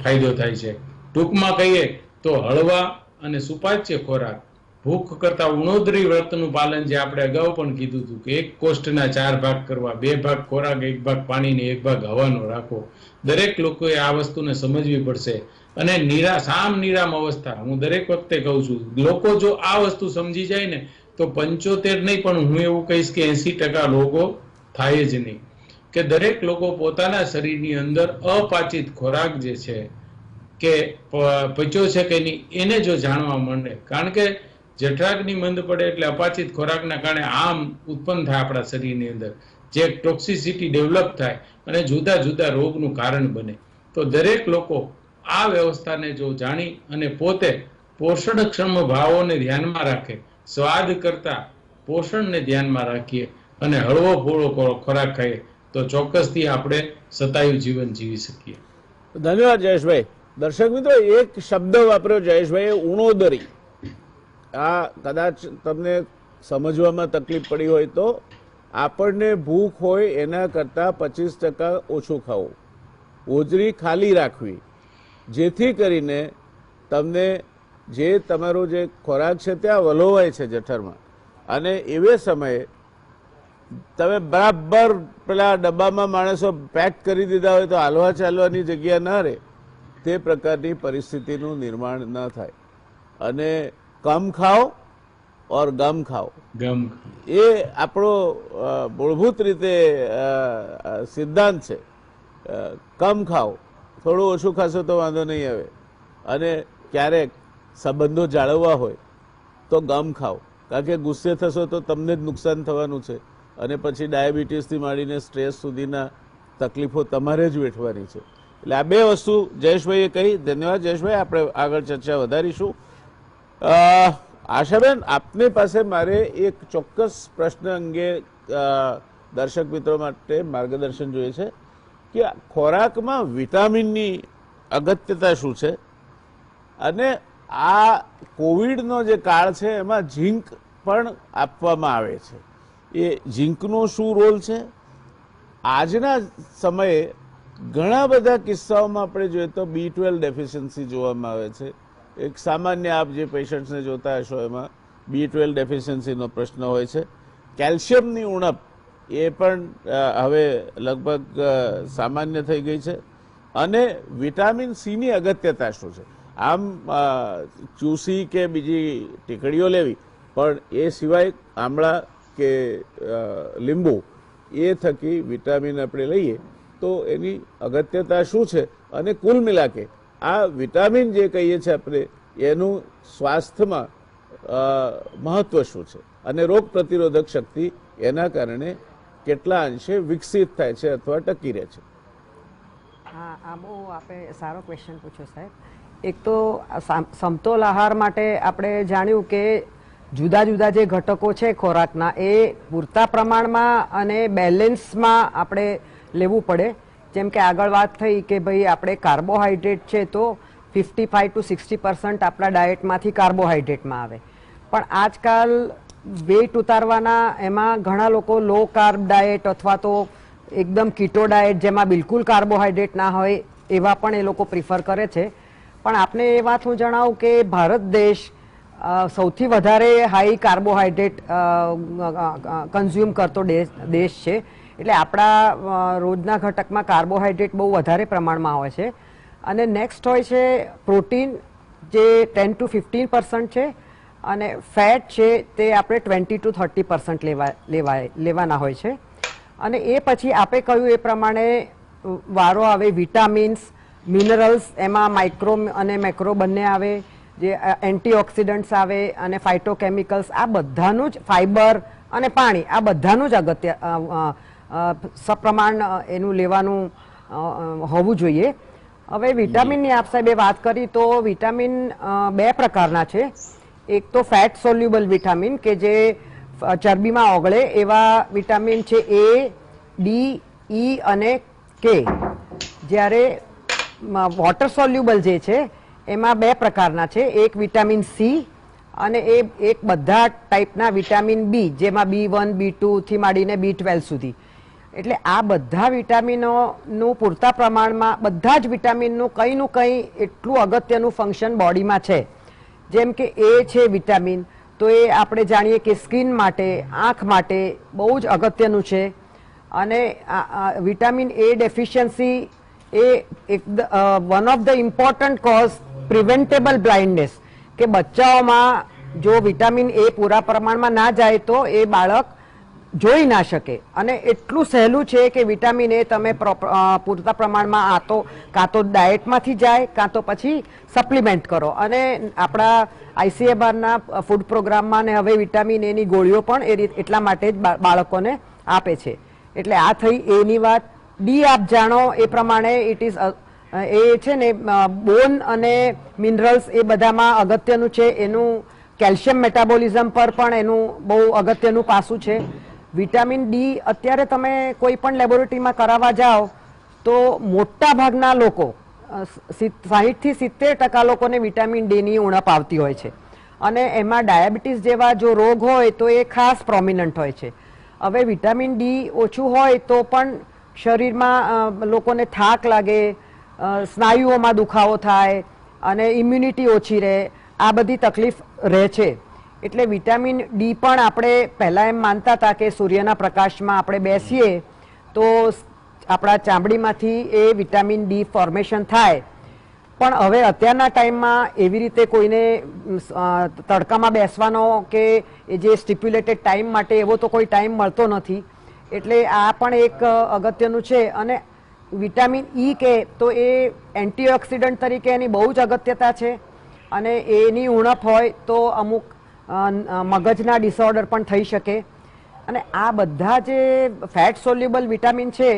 ફાયદો થાય છે. ટૂંકમાં કહીએ તો હળવા અને સુપાચ્ય ખોરાક, ભૂખ કરતા ઉણોદરી વ્રતનું પાલન, જે આપણે અગાઉ પણ કીધું હતું કે એક કોષ્ટના 4 ભાગ કરવા, 2 ભાગ ખોરાક, 1 ભાગ પાણીને 1 ભાગ હવાનો રાખવો. દરેક લોકોએ આ વસ્તુને સમજવી પડશે. અને નિરામ અવસ્થા, હું દરેક વખતે કહું છું, લોકો જો આ વસ્તુ સમજી જાય ને તો 75 નહીં પણ હું એવું કહીશ કે 80% રોગો થાય જ નહીં. કે દરેક લોકો પોતાના શરીરની અંદર અપાચિત ખોરાક જે છે કે પચ્યો છે કે નહીં એને જો જાણવા માંડે, કારણ કે જઠરાગ્નિ મંદ પડે એટલે અપાચિત ખોરાકના કારણે આમ ઉત્પન્ન થાય આપણા શરીરની અંદર, જે ટોક્સિસિટી ડેવલપ થાય અને જુદા જુદા રોગનું કારણ બને. તો દરેક લોકો આ વ્યવસ્થાને જો જાણી અને પોતે પોષણક્ષમ ભાવોને ધ્યાનમાં રાખે, સ્વાદ કરતા પોષણને ધ્યાનમાં રાખીએ અને હળવો ફૂળો ખોરાક ખાઈએ તો ચોક્કસથી આપણે શતાયુ જીવન જીવી શકીએ. ધન્યવાદ જયેશભાઈ. દર્શક મિત્રો, એક શબ્દ વાપર્યો જયેશભાઈએ, ઉણોદરી. આ કદાચ તમને સમજવામાં તકલીફ પડી હોય તો આપણને ભૂખ હોય એના કરતાં 25% ઓછું ખાવું, હોજરી ખાલી રાખવી, જેથી કરીને તમને જે તમારો જે ખોરાક છે ત્યાં વલોવાય છે જઠરમાં, અને એવે સમયે તમે બરાબર પેલા ડબ્બામાં માણસો પેક કરી દીધા હોય તો હાલવા ચાલવાની જગ્યા ના રહે, તે પ્રકારની પરિસ્થિતિનું નિર્માણ ન થાય. અને કમ ખાઓ ઓર ગમ ખાઓ, એ આપણો મૂળભૂત રીતે સિદ્ધાંત છે. કમ ખાઓ, થોડું ઓછું ખાશો તો વાંધો નહીં આવે. અને ક્યારેક સંબંધો જાળવવા હોય તો ગમ ખાઓ, કારણ કે ગુસ્સે થશો તો તમને જ નુકસાન થવાનું છે, અને પછી ડાયાબિટીસથી માંડીને સ્ટ્રેસ સુધીના તકલીફો તમારે જ વેઠવાની છે. એટલે આ બે વસ્તુ જયેશભાઈએ કહી. ધન્યવાદ જયેશભાઈ. આપણે આગળ ચર્ચા વધારીશું. આશાબેન, આપની પાસે મારે એક ચોક્કસ પ્રશ્ન અંગે દર્શક મિત્રો માટે માર્ગદર્શન જોઈએ છે કે ખોરાકમાં વિટામિનની અગત્યતા શું છે, અને આ કોવિડનો જે કાળ છે એમાં ઝીંક પણ આપવામાં આવે છે, એ ઝીંકનો શું રોલ છે? આજના સમયે ઘણા બધા કિસ્સાઓમાં આપણે જોઈએ તો B12 ડેફિશિયન્સી જોવામાં આવે છે. એક સામાન્ય આપ જે પેશન્ટ્સને જોતા હશો એમાં B12 ડેફિશિયન્સીનો પ્રશ્ન હોય છે. કેલ્શિયમની ઉણપ એ પણ હવે લગભગ સામાન્ય થઈ ગઈ છે. અને વિટામિન Cની અગત્યતા શું છે? આમ ચૂસી કે બીજી ટીકડીઓ લેવી, પણ એ સિવાય આમળા કે લીંબુ એ થકી વિટામિન આપણે લઈએ તો એની અગત્યતા શું છે? અને કુલ મિલાકે આ વિટામિન જે કહીએ છીએ આપણે એનું સ્વાસ્થ્યમાં મહત્વ શું છે, અને રોગ પ્રતિરોધક શક્તિ એના કારણે કેટલા અંશે વિકસિત થાય છે અથવા ટકી રહે છે? હા, આ બહુ આપણે સારો ક્વેશ્ચન પૂછ્યો સાહેબ. એક તો સમતોલ આહાર માટે આપણે જાણ્યું કે જુદા જુદા જે ઘટકો છે ખોરાકના એ પૂરતા પ્રમાણમાં અને બેલેન્સમાં આપણે લેવું પડે. જેમ કે આગળ વાત થઈ કે ભાઈ આપણે કાર્બોહાઈડ્રેટ છે તો 55 to 60% આપણા ડાયટમાંથી કાર્બોહાઈડ્રેટમાં આવે, પણ આજકાલ વેઇટ ઉતારવાના એમાં ઘણા લોકો લો કાર્બ ડાયટ અથવા તો એકદમ કીટો ડાયટ જેમાં બિલકુલ કાર્બોહાઈડ્રેટ ના હોય એવા પણ એ લોકો પ્રિફર કરે છે. પણ આપને એ વાત હું જણાવું કે ભારત દેશ સૌથી વધારે હાઈ કાર્બોહાઈડ્રેટ કન્ઝ્યુમ કરતો દેશ છે. એટલે આપણા રોજના ઘટકમાં કાર્બોહાઈડ્રેટ બહુ વધારે પ્રમાણમાં હોય છે. અને નેક્સ્ટ હોય છે પ્રોટીન, જે 10 to 15% છે, અને ફેટ છે તે આપણે 20 to 30% લેવાના હોય છે. અને એ પછી આપણે કહ્યું એ પ્રમાણે વારો આવે વિટામિન્સ, મિનરલ્સ, એમાં માઇક્રો અને મેક્રો બંને આવે, જે એન્ટીઓક્સિડન્ટ્સ આવે અને ફાઇટોકેમિકલ્સ, આ બધાનું જ, ફાઇબર અને પાણી, આ બધાનું જ અગત્ય સપ્રમાણ એનું લેવાનું હોવું જોઈએ. હવે વિટામિનની આપ સાહેબે વાત કરી તો વિટામિન બે પ્રકારના છે. એક તો ફેટ સોલ્યુબલ વિટામિન કે જે ચરબીમાં ઓગળે એવા વિટામિન છે એ, ડી, ઈ અને કે. જ્યારે વોટર સોલ્યુબલ જે છે એમાં બે પ્રકારના છે, એક વિટામિન સી અને એક બધા ટાઈપના વિટામિન બી, જેમાં B1, B2 થી માંડીને B12 સુધી. એટલે આ બધા વિટામિનોનું પૂરતા પ્રમાણમાં, બધા જ વિટામિનનું કંઈનું કંઈ એટલું અગત્યનું ફંક્શન બોડીમાં છે. જેમ કે એ છે વિટામિન, તો એ આપણે જાણીએ કે સ્કિન માટે, આંખ માટે બહુ જ અગત્યનું છે. અને vitamin A deficiency A one of the important cause preventable blindness, કે બચ્ચાઓમાં જો વિટામિન એ પૂરા પ્રમાણમાં ના જાય તો એ બાળક જોઈ ના શકે. અને એટલું સહેલું છે કે વિટામિન એ તમે પૂરતા પ્રમાણમાં કાં તો ડાયટમાંથી જાય કાં તો પછી સપ્લિમેન્ટ કરો. અને આપણા ICMRના ફૂડ પ્રોગ્રામમાં ને હવે વિટામિન એની ગોળીઓ પણ એટલા માટે જ બાળકોને આપે છે. એટલે આ થઈ એની વાત. ડી આપ જાણો એ પ્રમાણે ઇટ ઇઝ એ છે ને બોન અને મિનરલ્સ એ બધામાં અગત્યનું છે. એનું કેલ્શિયમ મેટાબોલિઝમ પર પણ એનું બહુ અગત્યનું પાસું છે. વિટામિન ડી અત્યારે તમે કોઈ પણ લેબોરેટરીમાં કરાવવા જાઓ તો મોટા ભાગના લોકો 60 થી 70% લોકોને વિટામિન ડીની ઉણપ આવતી હોય છે. અને એમાં ડાયાબિટીસ જેવા જો રોગ હોય તો એ ખાસ પ્રોમિનન્ટ હોય છે. હવે વિટામિન ડી ઓછું હોય તો પણ શરીરમાં લોકોને થાક લાગે, સ્નાયુઓમાં દુખાવો થાય અને ઇમ્યુનિટી ઓછી રહે, આ બધી તકલીફ રહે છે. એટલે વિટામિન ડી પણ આપણે પહેલાં એમ માનતા હતા કે સૂર્યના પ્રકાશમાં આપણે બેસીએ તો આપણા ચામડીમાંથી એ વિટામિન ડી ફોર્મેશન થાય. પણ હવે અત્યારના ટાઈમમાં એવી રીતે કોઈને તડકામાં બેસવાનો કે જે સ્ટિપ્યુલેટેડ ટાઈમ માટે એવો તો કોઈ ટાઈમ મળતો નથી. એટલે આ પણ એક અગત્યનું છે. અને વિટામિન ઈ કે તો એ એન્ટીઓક્સિડન્ટ તરીકે એની બહુ જ અગત્યતા છે. અને એની ઉણપ હોય તો અમુક મગજના ડિસઓર્ડર પણ થઈ શકે. અને આ બધા જે ફેટ સોલ્યુબલ વિટામિન છે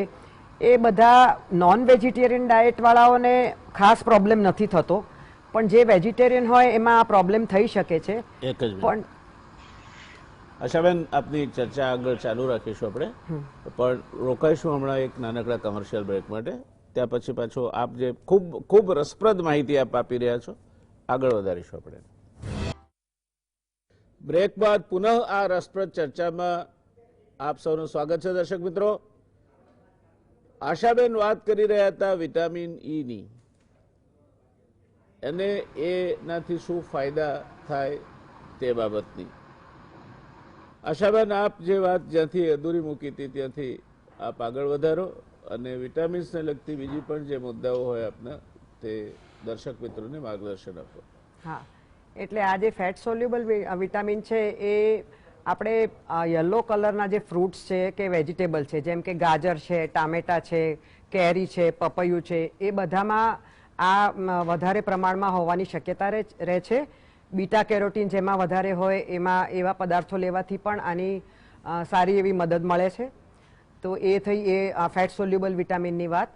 એ બધા નોન વેજીટેરિયન ડાયટવાળાઓને ખાસ પ્રોબ્લેમ નથી થતો, પણ જે વેજીટેરિયન હોય એમાં આ પ્રોબ્લેમ થઈ શકે છે. એક જ મિનિટ. આશાબેન, આપની ચર્ચા આગળ ચાલુ રાખીશું આપણે, પણ રોકાઈશું હમણાં એક નાનકડા કમર્શિયલ બ્રેક માટે. ત્યાં પછી પાછો આપ જે ખૂબ રસપ્રદ માહિતી આપ આપી રહ્યા છો આગળ વધારીશું આપણે. બ્રેક બાદ પુનઃ આ રસપ્રદ ચર્ચામાં આપ સૌનું સ્વાગત છે. દર્શક મિત્રો, આશાબેન વાત કરી રહ્યા હતા વિટામિન ઈ ની, અને એનાથી શું ફાયદા થાય તે બાબતની. આશાબેન, આપ જે વાત જ્યાંથી અધૂરી મૂકી હતી ત્યાંથી આપ આગળ વધારો અને વિટામિન્સને લગતી બીજી પણ જે મુદ્દાઓ હોય આપના તે દર્શક મિત્રોને માર્ગદર્શન આપો. હા, એટલે આ જે ફેટ સોલ્યુબલ વિટામિન છે એ આપણે યલો કલરના જે ફ્રૂટ્સ છે કે વેજીટેબલ છે, જેમ કે ગાજર છે, ટામેટા છે, કેરી છે, પપૈયું છે, એ બધામાં આ વધારે પ્રમાણમાં હોવાની શક્યતા રહે છે. બીટા કેરોટીન જેમાં વધારે હોય એમાં એવા પદાર્થો લેવાથી પણ આની સારી એવી મદદ મળે છે. તો એ થઈ એ ફેટ સોલ્યુબલ વિટામિનની વાત.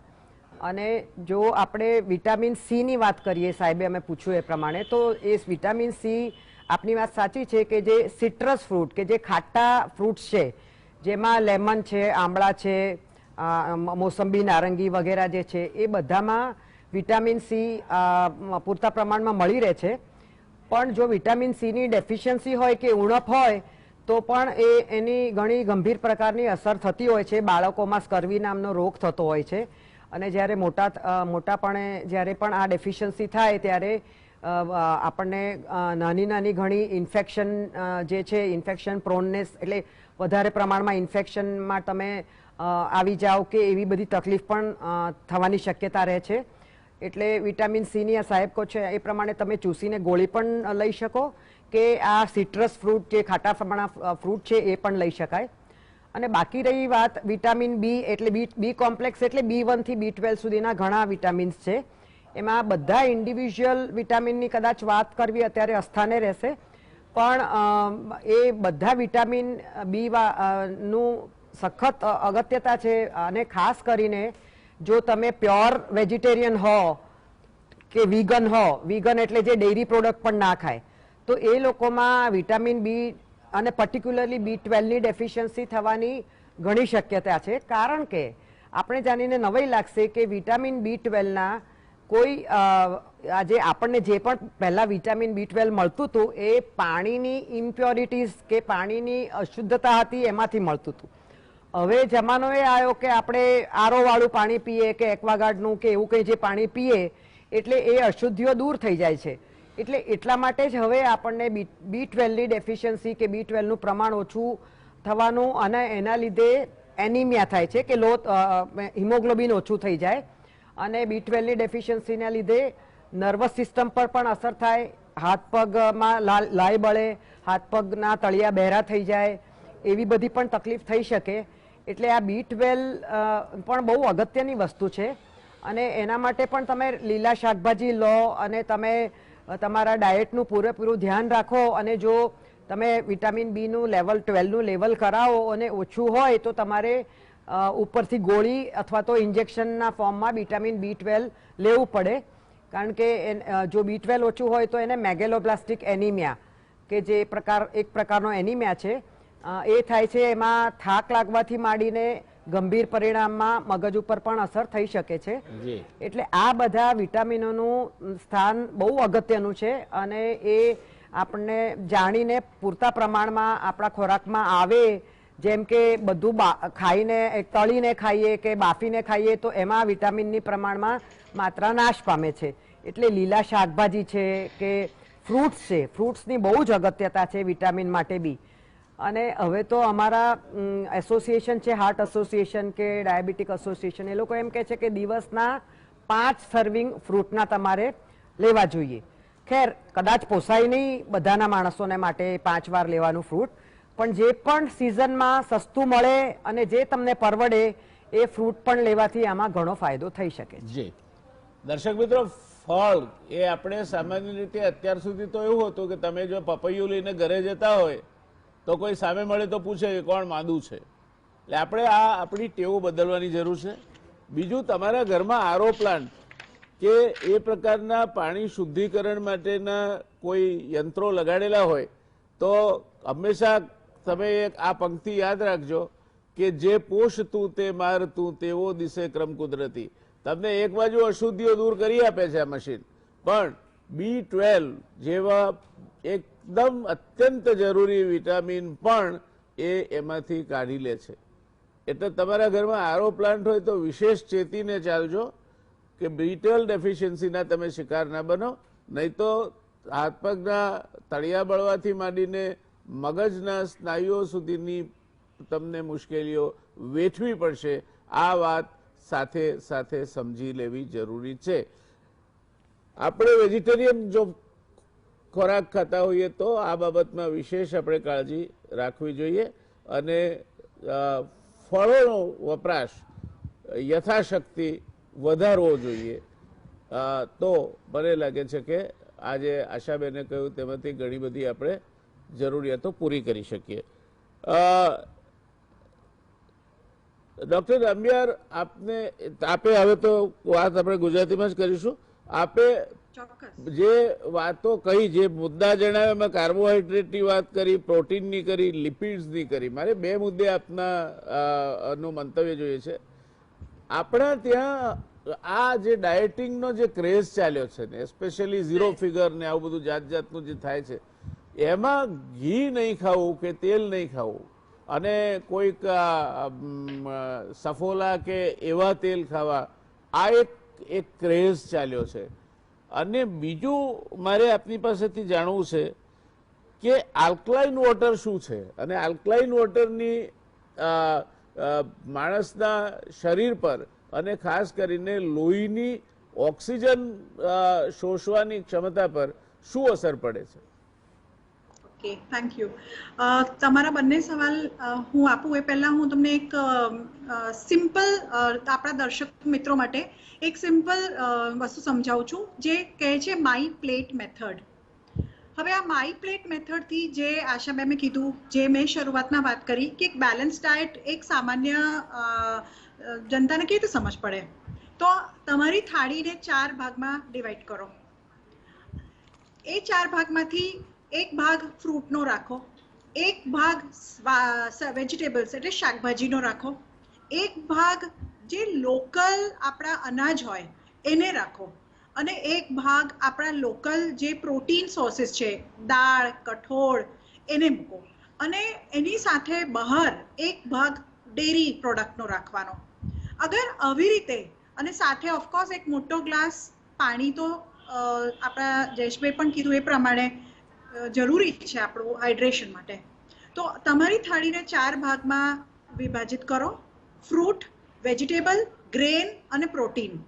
અને જો આપણે વિટામિન સીની વાત કરીએ, સાહેબે અમે પૂછ્યું એ પ્રમાણે, તો એ વિટામિન સી આપની વાત સાચી છે કે જે સિટ્રસ ફ્રૂટ કે જે ખાટા ફ્રૂટ્સ છે, જેમાં લેમન છે, આંબળા છે, મોસંબી, નારંગી વગેરે જે છે, એ બધામાં વિટામિન સી પૂરતા પ્રમાણમાં મળી રહે છે. પણ જો વિટામિન સીની ડેફિશિયન્સી હોય કે ઉણપ હોય તો પણ એની ઘણી ગંભીર પ્રકારની અસર થતી હોય છે. બાળકોમાં સ્કર્વી નામનો રોગ થતો હોય છે. અને જ્યારે મોટાપણે જ્યારે પણ આ ડેફિશિયન્સી થાય ત્યારે આપણને નાની નાની ઘણી ઇન્ફેક્શન જે છે, ઇન્ફેક્શન પ્રોનનેસ, એટલે વધારે પ્રમાણમાં ઇન્ફેક્શનમાં તમે આવી જાઓ કે એવી બધી તકલીફ પણ થવાની શક્યતા રહે છે. એટલે વિટામિન સીની આ સાહેબ કહો છે એ પ્રમાણે તમે ચૂસીને ગોળી પણ લઈ શકો કે આ સિટ્રસ ફ્રૂટ જે ખાટા ફ્રૂટ છે એ પણ લઈ શકાય. અને બાકી રહી વાત વિટામિન બી, એટલે બી કોમ્પ્લેક્સ એટલે B1 થી B12 સુધીના ઘણા વિટામિન્સ છે. એમાં બધા ઇન્ડિવિજ્યુઅલ વિટામિનની કદાચ વાત કરવી અત્યારે અસ્થાને રહેશે, પણ એ બધા વિટામિન બી નું સખત અગત્યતા છે. અને ખાસ કરીને જો તમે પ્યોર વેજીટેરિયન હો કે વીગન હો, વીગન એટલે જે ડેરી પ્રોડક્ટ પણ ના ખાય, તો એ લોકોમાં વિટામિન બી અને પર્ટિક્યુલરલી B12ની ડેફિશિયન્સી થવાની ઘણી શક્યતા છે. કારણ કે આપણે જાણીને નવાઈ લાગશે કે વિટામિન B12ના કોઈ આજે આપણને જે પણ પહેલા વિટામિન B12 મળતું હતું એ પાણીની ઇમ્પ્યોરિટીઝ કે પાણીની અશુદ્ધતા હતી એમાંથી મળતું હતું. હવે જમાનો એ આવ્યો કે આપણે આરો વાળું પાણી પીએ કે એક્વાગાર્ડનું કે એવું કંઈ જે પાણી પીએ એટલે એ અશુદ્ધિઓ દૂર થઈ જાય છે. એટલે એટલા માટે જ હવે આપણને B12ની ડેફિશિયન્સી કે B12નું પ્રમાણ ઓછું થવાનું અને એના લીધે એનિમિયા થાય છે કે હિમોગ્લોબિન ઓછું થઈ જાય અને B12ની ડેફિશિયન્સીના લીધે નર્વસ સિસ્ટમ પર પણ અસર થાય, હાથ પગમાં લાય બળે, હાથ પગના તળિયા બહેરા થઈ જાય, એવી બધી પણ તકલીફ થઈ શકે. એટલે આ B12 પણ બહુ અગત્યની વસ્તુ છે અને એના માટે પણ તમે લીલા શાકભાજી લો અને તમે તમારા ડાયટનું પૂરેપૂરું ધ્યાન રાખો અને જો તમે વિટામિન બીનું લેવલ 12નું લેવલ કરાવો અને ઓછું હોય તો તમારે ઉપરથી ગોળી અથવા તો ઇન્જેક્શનના ફોર્મમાં વિટામિન B12 લેવું પડે. કારણ કે જો B12 ઓછું હોય તો એને મેગેલોબ્લાસ્ટિક એનિમિયા કે જે એક પ્રકારનો એનિમિયા છે એ થાય છે. એમાં થાક લાગવાથી માંડીને ગંભીર પરિણામમાં મગજ ઉપર પણ અસર થઈ શકે છે. એટલે આ બધા વિટામિનોનું સ્થાન બહુ અગત્યનું છે અને એ આપણને જાણીને પૂરતા પ્રમાણમાં આપણા ખોરાકમાં આવે. જેમ કે બધું ખાઈને તળીને ખાઈએ કે બાફીને ખાઈએ તો એમાં વિટામિનની પ્રમાણમાં માત્રા નાશ પામે છે. એટલે લીલા શાકભાજી છે કે ફ્રૂટ્સ છે, ફ્રૂટ્સની બહુ જ અગત્યતા છે વિટામિન માટે બી. અને હવે તો અમારા એસોસિએશન છે, હાર્ટ એસોસિએશન કે ડાયાબિટીક એસોસિએશન, એ લોકો એમ કહે છે કે દિવસના 5 સર્વિંગ ફ્રૂટના તમારે લેવા જોઈએ. ખેર કદાચ પોસાય નહીં બધાના માણસોને માટે 5 વાર લેવાનું ફ્રૂટ, પણ જે પણ સિઝનમાં સસ્તું મળે અને જે તમને પરવડે એ ફ્રૂટ પણ લેવાથી આમાં ઘણો ફાયદો થઈ શકે. જી દર્શક મિત્રો, ફળ એ આપણે સામાન્ય રીતે અત્યાર સુધી તો એવું હતું કે તમે જો પપૈયું લઈને ઘરે જતા હોય તો કોઈ સામે મળે તો પૂછે કે કોણ માંદું છે. એટલે આપણે આપણી ટેવો બદલવાની જરૂર છે. બીજું, તમારા ઘરમાં આરો પ્લાન્ટ કે એ પ્રકારના પાણી શુદ્ધિકરણ માટેના કોઈ યંત્રો લગાડેલા હોય તો હંમેશા તમે આ પંક્તિ યાદ રાખજો કે જે પોષતું તે મારતું તેવો દિશે ક્રમ કુદરતી. તમને એક બાજુ અશુદ્ધિઓ દૂર કરી આપે છે આ મશીન, પણ B12 જેવા એકદમ અત્યંત જરૂરી વિટામિન પણ એ એમાંથી કાઢી લે છે. એટલે તમારા ઘરમાં આરો પ્લાન્ટ હોય તો વિશેષ ચેતીને ચાલજો કે B12 ડેફિશિયન્સીના તમે શિકાર ના બનો, નહીં તો હાથ પગના તળિયા બળવાથી માંડીને મગજના સ્નાયુઓ સુધીની તમને મુશ્કેલીઓ વેઠવી પડશે. આ વાત સાથે સાથે સમજી લેવી જરૂરી છે. આપણે વેજીટેરિયન જો ખોરાક ખાતા હોઈએ તો આ બાબતમાં વિશેષ આપણે કાળજી રાખવી જોઈએ અને ફળોનો વપરાશ યથાશક્તિ વધારવો જોઈએ. તો મને લાગે છે કે આજે આશાબેને કહ્યું તેમાંથી ઘણી બધી આપણે જરૂરિયાતો પૂરી કરી શકીએ. ડોક્ટર રામબિહાર, આપે હવે તો વાત આપણે ગુજરાતીમાં જ કરીશું. આપે જે વાતો કહી, જે મુદ્દા જણાવ્યા, એમાં કાર્બોહાઈડ્રેટની વાત કરી, પ્રોટીનની કરી, લિપિડ્સની કરી. મારે 2 મુદ્દે આપના નું મંતવ્ય જોઈએ છે. આપણા ત્યાં આ જે ડાયટિંગનો જે ક્રેઝ ચાલ્યો છે ને, એસ્પેશિયલી ઝીરો ફિગર ને આવું બધું જાત જાતનું જે થાય છે, એમાં ઘી નહીં ખાવું કે તેલ નહીં ખાવું અને કોઈક સફોલા કે એવા તેલ ખાવા, આ એક ક્રેઝ ચાલ્યો છે. અને બીજું મારે આપની પાસેથી જાણવું છે કે આલ્કલાઇન વોટર શું છે અને આલ્કલાઇન વોટરની માણસના શરીર પર અને ખાસ કરીને લોહીની ઓક્સિજન શોષવાની ક્ષમતા પર શું અસર પડે છે? Okay, thank you. તમારા બંને સવાલ હું આપું એ પહેલા હું તમને એક સિમ્પલ આપણા દર્શક મિત્રો માટે એક સિમ્પલ વસ્તુ સમજાવું છું જે કહે છે માય પ્લેટ મેથડ. હવે આ માય પ્લેટ મેથડથી જે આશાબેને કીધું, જે મેં શરૂઆતમાં વાત કરી કે એક બેલેન્સ ડાયટ એક સામાન્ય જનતાને કેવી રીતે સમજ પડે, તો તમારી થાળીને 4 ભાગમાં ડિવાઈડ કરો. એ 4 ભાગમાંથી એક ભાગ ફ્રૂટનો રાખો, એક ભાગ વેજીટેબલ્સ એટલે શાકભાજીનો રાખો, એક ભાગ જે લોકલ આપણા અનાજ હોય એને રાખો, અને એક ભાગ આપણા લોકલ જે પ્રોટીન સોર્સિસ છે દાળ, કઠોળ એને મૂકો, અને એની સાથે બહાર એક ભાગ ડેરી પ્રોડક્ટનો રાખવાનો. અગર આવી રીતે, અને સાથે ઓફકોર્સ એક મોટો ગ્લાસ પાણી તો આપણા જયેશભાઈ પણ કીધું એ પ્રમાણે જરૂરી છે આપણું હાઇડ્રેશન માટે. તો તમારી થાળીને 4 ભાગમાં વિભાજિત કરો. ફ્રૂટ, વેજીટેબલ, ગ્રેન અને પ્રોટીન,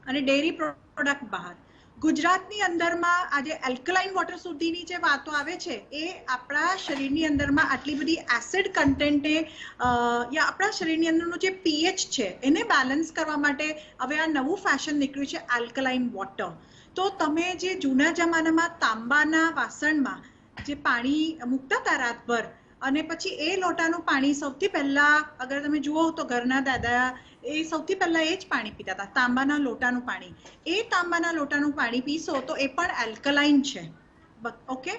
અને ડેરી પ્રોડક્ટ બહાર. ગુજરાતની અંદરમાં આજે એલ્કલાઇન વોટર સુધીની જે વાતો આવે છે એ આપણા શરીરની અંદરમાં આટલી બધી એસિડ કન્ટેન્ટને યા આપણા શરીરની અંદરનું જે પીએચ છે એને બેલેન્સ કરવા માટે હવે આ નવું ફેશન નીકળ્યું છે આલ્કલાઇન વોટર. તો તમે જે જૂના જમાનામાં તાંબાના વાસણમાં જે પાણી મૂકતા હતા રાતભર, અને પછી એ લોટાનું પાણી સૌથી પહેલા અગર તમે જુઓ તો ઘરના દાદા એ સૌથી પહેલા એ જ પાણી પીતા હતા, તાંબાના લોટાનું પાણી. એ તાંબાના લોટાનું પાણી પીશો તો એ પણ એલ્કલાઇન છે, ઓકે,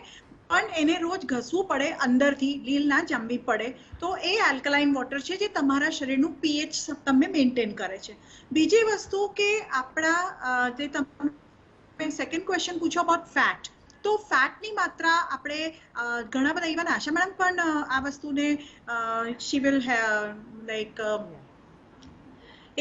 પણ એને રોજ ઘસવું પડે અંદરથી, લીલ ના જમવી પડે. તો એ આલ્કલાઇન વોટર છે જે તમારા શરીરનું પીએચ તમે મેન્ટેન કરે છે. બીજી વસ્તુ કે આપણા જે તમે સેકન્ડ ક્વેશ્ચન પૂછો અબાઉટ ફેટ, તો ફેટની માત્રા આપણે ઘણા બધા ઇવન આશા મેડમ પણ આ વસ્તુને શી વિલ લાઈક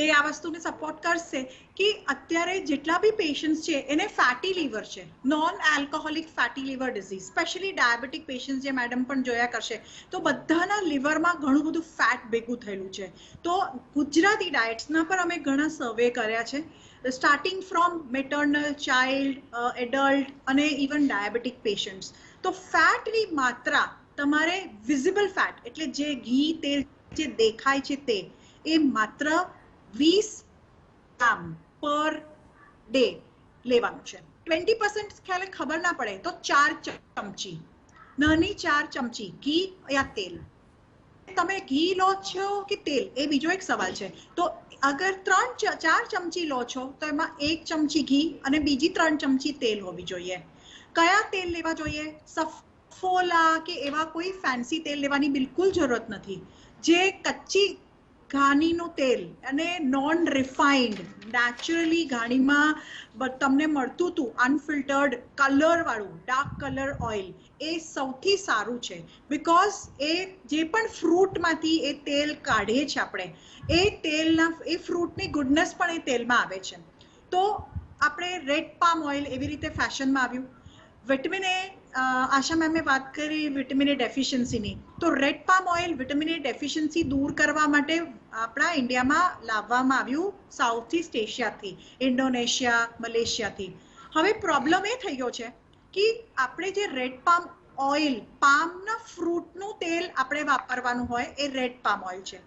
એ આ વસ્તુને સપોર્ટ કરશે કે અત્યારે જેટલા બી પેશન્ટ્સ છે એને ફેટી લીવર છે, non alcoholic fatty liver disease, specially diabetic patients જે મેડમ પણ જોયા કરશે, તો બધાના લીવરમાં ઘણું બધું ફેટ ભેગું થયેલું છે. તો ગુજરાતી ડાયટ્સના પર અમે ઘણા સર્વે કર્યા છે, starting from maternal, child, adult અને ઇવન ડાયાબિટીક પેશન્ટ્સ. તો ફેટની માત્રા તમારે વિઝિબલ ફેટ એટલે જે ઘી, તેલ જે દેખાય છે તે, એ માત્ર 20 ગ્રામ પર ડે લેવાનું છે. 20% ખ્યાલ ખબર ના પડે તો 4 ચમચી, નાની 4 ચમચી ઘી યા તેલ. તમે ઘી લો છો કે તેલ એ બીજો એક સવાલ છે. તો અગર 4 ચમચી લો છો તો એમાં 1 ચમચી ઘી અને બીજી 3 ચમચી તેલ હોવી જોઈએ. કયા તેલ લેવા જોઈએ? સફોલા કે એવા કોઈ ફેન્સી તેલ લેવાની બિલકુલ જરૂરત નથી. જે કચ્ચી ઘાણીનું તેલ અને નોન રિફાઇન્ડ નેચરલી ઘાણીમાં તમને મળતું હતું અનફિલ્ટર્ડ કલરવાળું ડાર્ક કલર ઓઇલ, એ સૌથી સારું છે. બિકોઝ એ જે પણ ફ્રૂટમાંથી એ તેલ કાઢીએ છીએ આપણે, એ તેલના એ ફ્રૂટની ગુડનેસ પણ એ તેલમાં આવે છે. તો આપણે રેડ પામ ઓઇલ એવી રીતે ફેશનમાં આવ્યું. વિટામિન એ, આશા મેમે વાત કરી વિટામિન એ ડેફિશિયન્સીની, તો red palm oil vitamin A deficiency દૂર કરવા માટે આપણા ઇન્ડિયામાં લાવવામાં આવ્યું સાઉથ ઇસ્ટ એશિયાથી, ઇન્ડોનેશિયા, મલેશિયાથી. હવે પ્રોબ્લેમ એ થઈ ગયો છે કે આપણે જે રેડ પામ ઓઇલ, પામના ફ્રૂટનું તેલ આપણે વાપરવાનું હોય એ રેડ પામ ઓઇલ છે,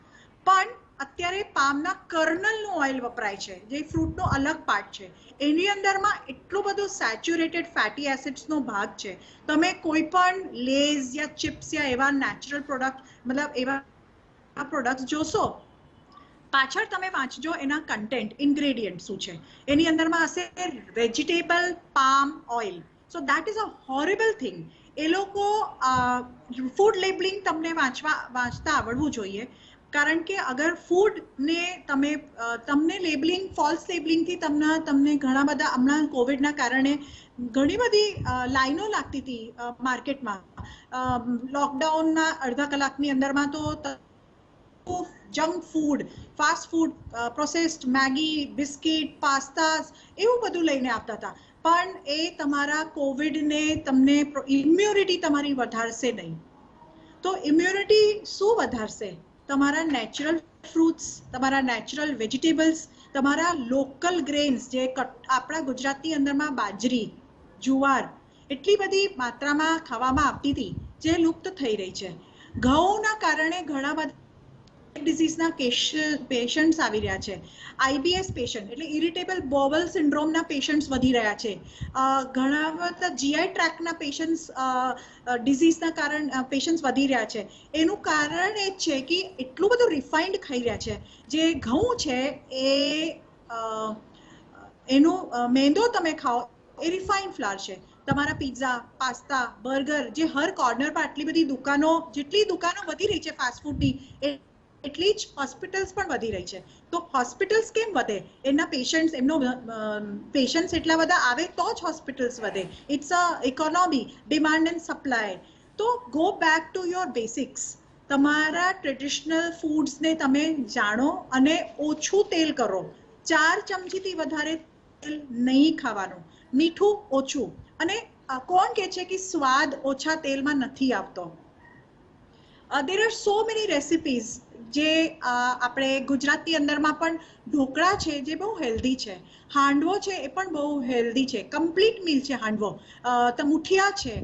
પણ અત્યારે પામના કર્નલનું ઓઇલ વપરાય છે, જે ફ્રૂટનો અલગ પાર્ટ છે. એની અંદરમાં એટલું બધું સેચ્યુરેટેડ ફેટી એસિડ્સનો ભાગ છે. તમે કોઈ પણ લેઝ યા ચિપ્સ યા એવા નેચરલ પ્રોડક્ટ મતલબ એવા પ્રોડક્ટ્સ જોશો, પાછળ તમે વાંચજો એના કન્ટેન્ટ, ઇન્ગ્રેડિયન્ટ શું છે, એની અંદરમાં હશે vegetable palm oil. So that is a horrible thing. એ લોકો ફૂડ લેબલિંગ તમને વાંચતા આવડવું જોઈએ, કારણ કે અગર ફૂડને તમને લેબલિંગ, ફોલ્સ લેબલિંગથી તમને ઘણા બધા હમણાં કોવિડના કારણે ઘણી બધી લાઈનો લાગતી હતી માર્કેટમાં. લોકડાઉનના અડધા કલાકની અંદરમાં તો junk food, fast food, processed Maggi, biscuit, pastas એવું બધું લઈને આવતા હતા, પણ એ તમારા કોવિડને તમને ઇમ્યુનિટી તમારી વધારશે નહીં. તો ઇમ્યુનિટી શું વધારશે? તમારા નેચરલ ફ્રૂટ્સ, તમારા નેચરલ વેજીટેબલ્સ, તમારા લોકલ ગ્રેન્સ, જે આપણા ગુજરાતની અંદરમાં બાજરી, જુવાર એટલી બધી માત્રામાં ખાવામાં આવતી હતી જે લુપ્ત થઈ રહી છે. ઘઉંના કારણે ઘણા બધા ડિઝીઝના પેશન્ટ્સ આવી રહ્યા છે. આઈબીએસ પેશન્ટ એટલે ઇરિટેબલ બોવલ સિન્ડ્રોમના પેશન્ટ્સ વધી રહ્યા છે. ઘણા બધા જીઆઈ ટ્રેક્ટના પેશન્ટ્સ ડિઝીઝના કારણ પેશન્ટ્સ વધી રહ્યા છે. એનું કારણ એ છે કે એટલું બધું રિફાઇન્ડ ખાઈ રહ્યા છે. જે ઘઉં છે એનું મેંદો તમે ખાઓ એ રિફાઇન્ડ ફ્લાવર છે. તમારા પિઝા, પાસ્તા, બર્ગર, જે હર કોર્નર પર આટલી બધી દુકાનો, જેટલી દુકાનો વધી રહી છે ફાસ્ટ ફૂડની, એટલી જ હોસ્પિટલ્સ પણ વધી રહી છે. તો હોસ્પિટલ્સ કેમ વધે? એના પેશન્ટ્સ એટલા બધા આવે તો જ હોસ્પિટલ્સ વધે. It's a economy, demand and supply. તો go back to your basics. તમારા ટ્રેડિશનલ ફૂડ્સને તમે જાણો અને ઓછું તેલ કરો. 4 ચમચીથી વધારે તેલ નહીં ખાવાનું, મીઠું ઓછું. અને કોણ કહે છે કે સ્વાદ ઓછા તેલમાં નથી આવતો? there are so many recipes. જે આપણે ગુજરાતની અંદરમાં પણ ઢોકળા છે જે બહુ હેલ્ધી છે, હાંડવો છે એ પણ બહુ હેલ્ધી છે, કમ્પ્લીટ મીલ છે હાંડવો, મુઠિયા છે,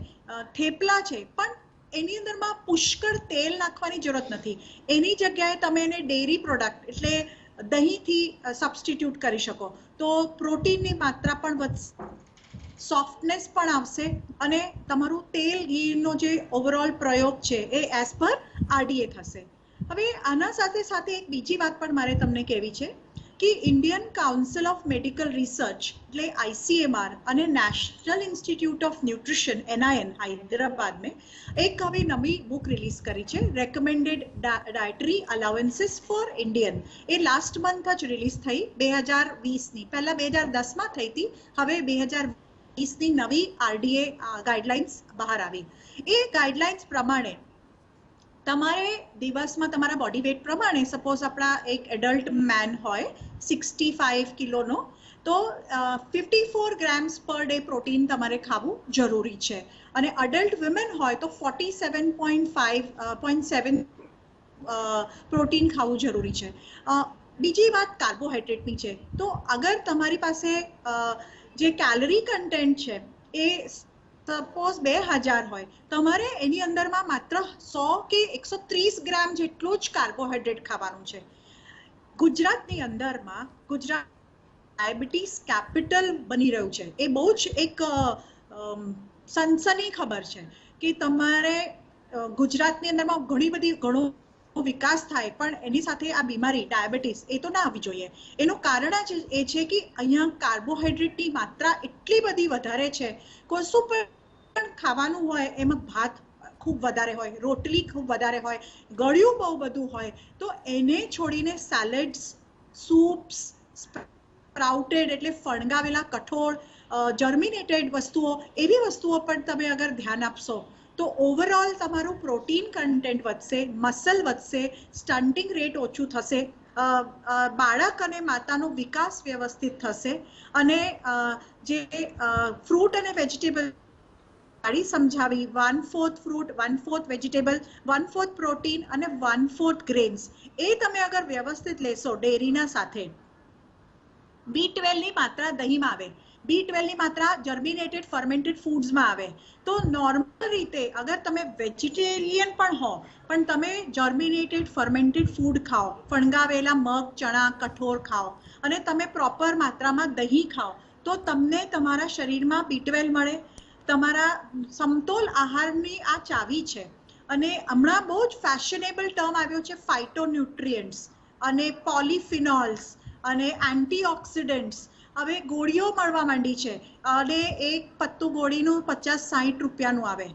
થેપલા છે, પણ એની અંદરમાં પુષ્કળ તેલ નાખવાની જરૂરત નથી. એની જગ્યાએ તમે એને ડેરી પ્રોડક્ટ એટલે દહીંથી સબસ્ટિટ્યુટ કરી શકો તો પ્રોટીનની માત્રા પણ વધશે, સોફ્ટનેસ પણ આવશે અને તમારું તેલ ઘીનો જે ઓવરઓલ પ્રયોગ છે એ એઝ પર આરડીએ થશે. હવે આના સાથે સાથે એક બીજી વાત પણ મારે તમને કહેવી છે કે Indian council of medical research એટલે ICMR અને national institute of nutrition NIN Hyderabad મેં એક હવે નવી બુક રિલીઝ કરી છે, recommended dietary allowances for Indian. એ લાસ્ટ મંથ જ રિલીઝ થઈ 2020ની. પહેલા 2010માં થઈ હતી, હવે 2020ની નવી આરડીએ ગાઈડલાઇન્સ બહાર આવી. એ ગાઈડલાઇન્સ પ્રમાણે તમારે દિવસમાં તમારા બોડી વેટ પ્રમાણે, સપોઝ આપણા એક એડલ્ટ મેન હોય 65 કિલોનો, તો 54 ગ્રામ્સ પર ડે પ્રોટીન તમારે ખાવું જરૂરી છે. અને અડલ્ટ વિમેન હોય તો 47.7 પ્રોટીન ખાવું જરૂરી છે. બીજી વાત કાર્બોહાઈડ્રેટની છે. તો અગર તમારી પાસે જે કેલરી કન્ટેન્ટ છે એ સપોઝ 2000 હોય, તમારે એની અંદરમાં માત્ર 100 કે 130 ગ્રામ જેટલું જ કાર્બોહાઈડ્રેટ ખાવાનું છે. ગુજરાતની અંદરમાં ગુજરાત ડાયાબિટીસ કેપિટલ બની રહ્યું છે. એ બહુ જ એક સનસની ખબર છે કે તમારે ગુજરાતની અંદરમાં ઘણો વિકાસ થાય પણ એની સાથે આ બીમારી ડાયાબિટીસ એ તો ના આવવી જોઈએ. એનું કારણ જ એ છે કે અહીંયા કાર્બોહાઈડ્રેટની માત્રા એટલી બધી વધારે છે. કશું પણ ખાવાનું હોય એમાં ભાત ખૂબ વધારે હોય, રોટલી ખૂબ વધારે હોય, ગળ્યું બહુ બધું હોય, તો એને છોડીને સેલેડ્સ, સૂપ્સ, સ્પ્રાઉટેડ એટલે ફણગાવેલા કઠોળ, જર્મિનેટેડ વસ્તુઓ, એવી વસ્તુઓ પર તમે અગર ધ્યાન આપશો તો ઓવરઓલ તમારું પ્રોટીન કન્ટેન્ટ વધશે, મસલ વધશે, સ્ટન્ટિંગ રેટ ઓછું થશે, બાળક અને માતાનો વિકાસ વ્યવસ્થિત થશે. અને જે ફ્રૂટ અને વેજીટેબલ સમજાવી, 1/4 ફ્રૂટ, 1/4 વેજીટેબલ, 1/4 પ્રોટીન અને 1/4 ગ્રેન્સ, એ તમે અગર વ્યવસ્થિત લેશો ડેરીના સાથે. B12ની માત્રા દહીંમાં આવે, B12ની માત્રા જર્મિનેટેડ ફર્મેન્ટેડ ફૂડ્સમાં આવે. તો નોર્મલ રીતે અગર તમે વેજીટેરિયન પણ હો પણ તમે જર્મિનેટેડ ફર્મેન્ટેડ ફૂડ ખાઓ, ફણગાવેલા મગ, ચણા, કઠોળ ખાઓ અને તમે પ્રોપર માત્રામાં દહીં ખાઓ, તો તમને તમારા શરીરમાં B12 મળે. તમારા સમતોલ આહારની આ ચાવી છે. અને હમણાં બહુ જ ફેશનેબલ ટર્મ આવ્યો છે ફાઇટોન્યુટ્રિયન્ટ્સ અને પોલિફિનોલ્સ અને એન્ટીઓક્સિડન્ટ્સ. હવે ગોળીઓ મળવા માંડી છે અને એક પત્તું ગોળીનું 50-60 રૂપિયાનું આવે.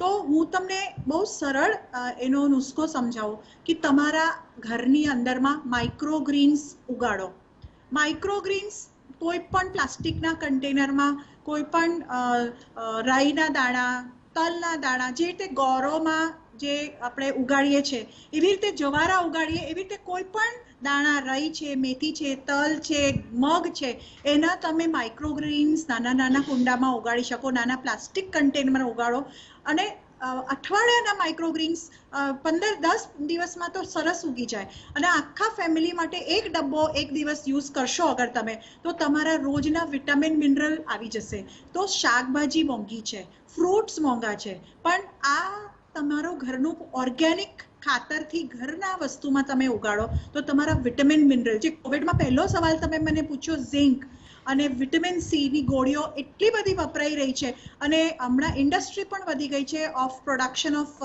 તો હું તમને બહુ સરળ એનો નુસ્ખો સમજાવું કે તમારા ઘરની અંદરમાં માઇક્રોગ્રીન્સ ઉગાડો. માઇક્રોગ્રીન્સ કોઈ પણ પ્લાસ્ટિકના કન્ટેનરમાં, કોઈ પણ રાઈના દાણા, તલના દાણા, જે રીતે ગોરોમાં જે આપણે ઉગાડીએ છીએ એવી રીતે જવારા ઉગાડીએ, એવી રીતે કોઈ પણ દાણા, રાઈ છે, મેથી છે, તલ છે, મગ છે, એના તમે માઇક્રોગ્રીન્સ નાના નાના કુંડામાં ઉગાડી શકો, નાના પ્લાસ્ટિક કન્ટેનરમાં ઉગાડો. અને અઠવાડિયાના માઇક્રોગ્રીન્સ 15-10 દિવસમાં તો સરસ ઉગી જાય. અને આખા ફેમિલી માટે એક ડબ્બો એક દિવસ યુઝ કરશો અગર તમે, તો તમારા રોજના વિટામિન મિનરલ આવી જશે. તો શાકભાજી મોંઘી છે, ફ્રૂટ્સ મોંઘા છે, પણ આ તમારું ઘરનું ઓર્ગેનિક ખાતરથી ઘરના વસ્તુમાં તમે ઉગાડો તો તમારા વિટામિન મિનરલ, જે કોવિડમાં પહેલો સવાલ તમે મને પૂછ્યો, ઝિંક અને વિટામિન સીની ગોળીઓ એટલી બધી વપરાઈ રહી છે અને હમણાં ઇન્ડસ્ટ્રી પણ વધી ગઈ છે ઓફ પ્રોડક્શન ઓફ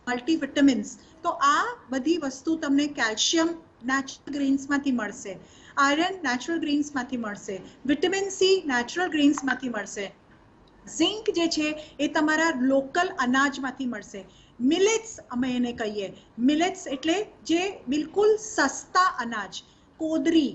મલ્ટીવિટામિન્સ. તો આ બધી વસ્તુ તમને કેલ્શિયમ નેચરલ ગ્રીન્સમાંથી મળશે, આયરન નેચરલ ગ્રીન્સમાંથી મળશે, વિટામિન સી નેચરલ ગ્રીન્સમાંથી મળશે, ઝિંક જે છે એ તમારા લોકલ અનાજમાંથી મળશે. મિલેટ્સ અમે એને કહીએ. મિલેટ્સ એટલે જે બિલકુલ સસ્તા અનાજ, કોદરી,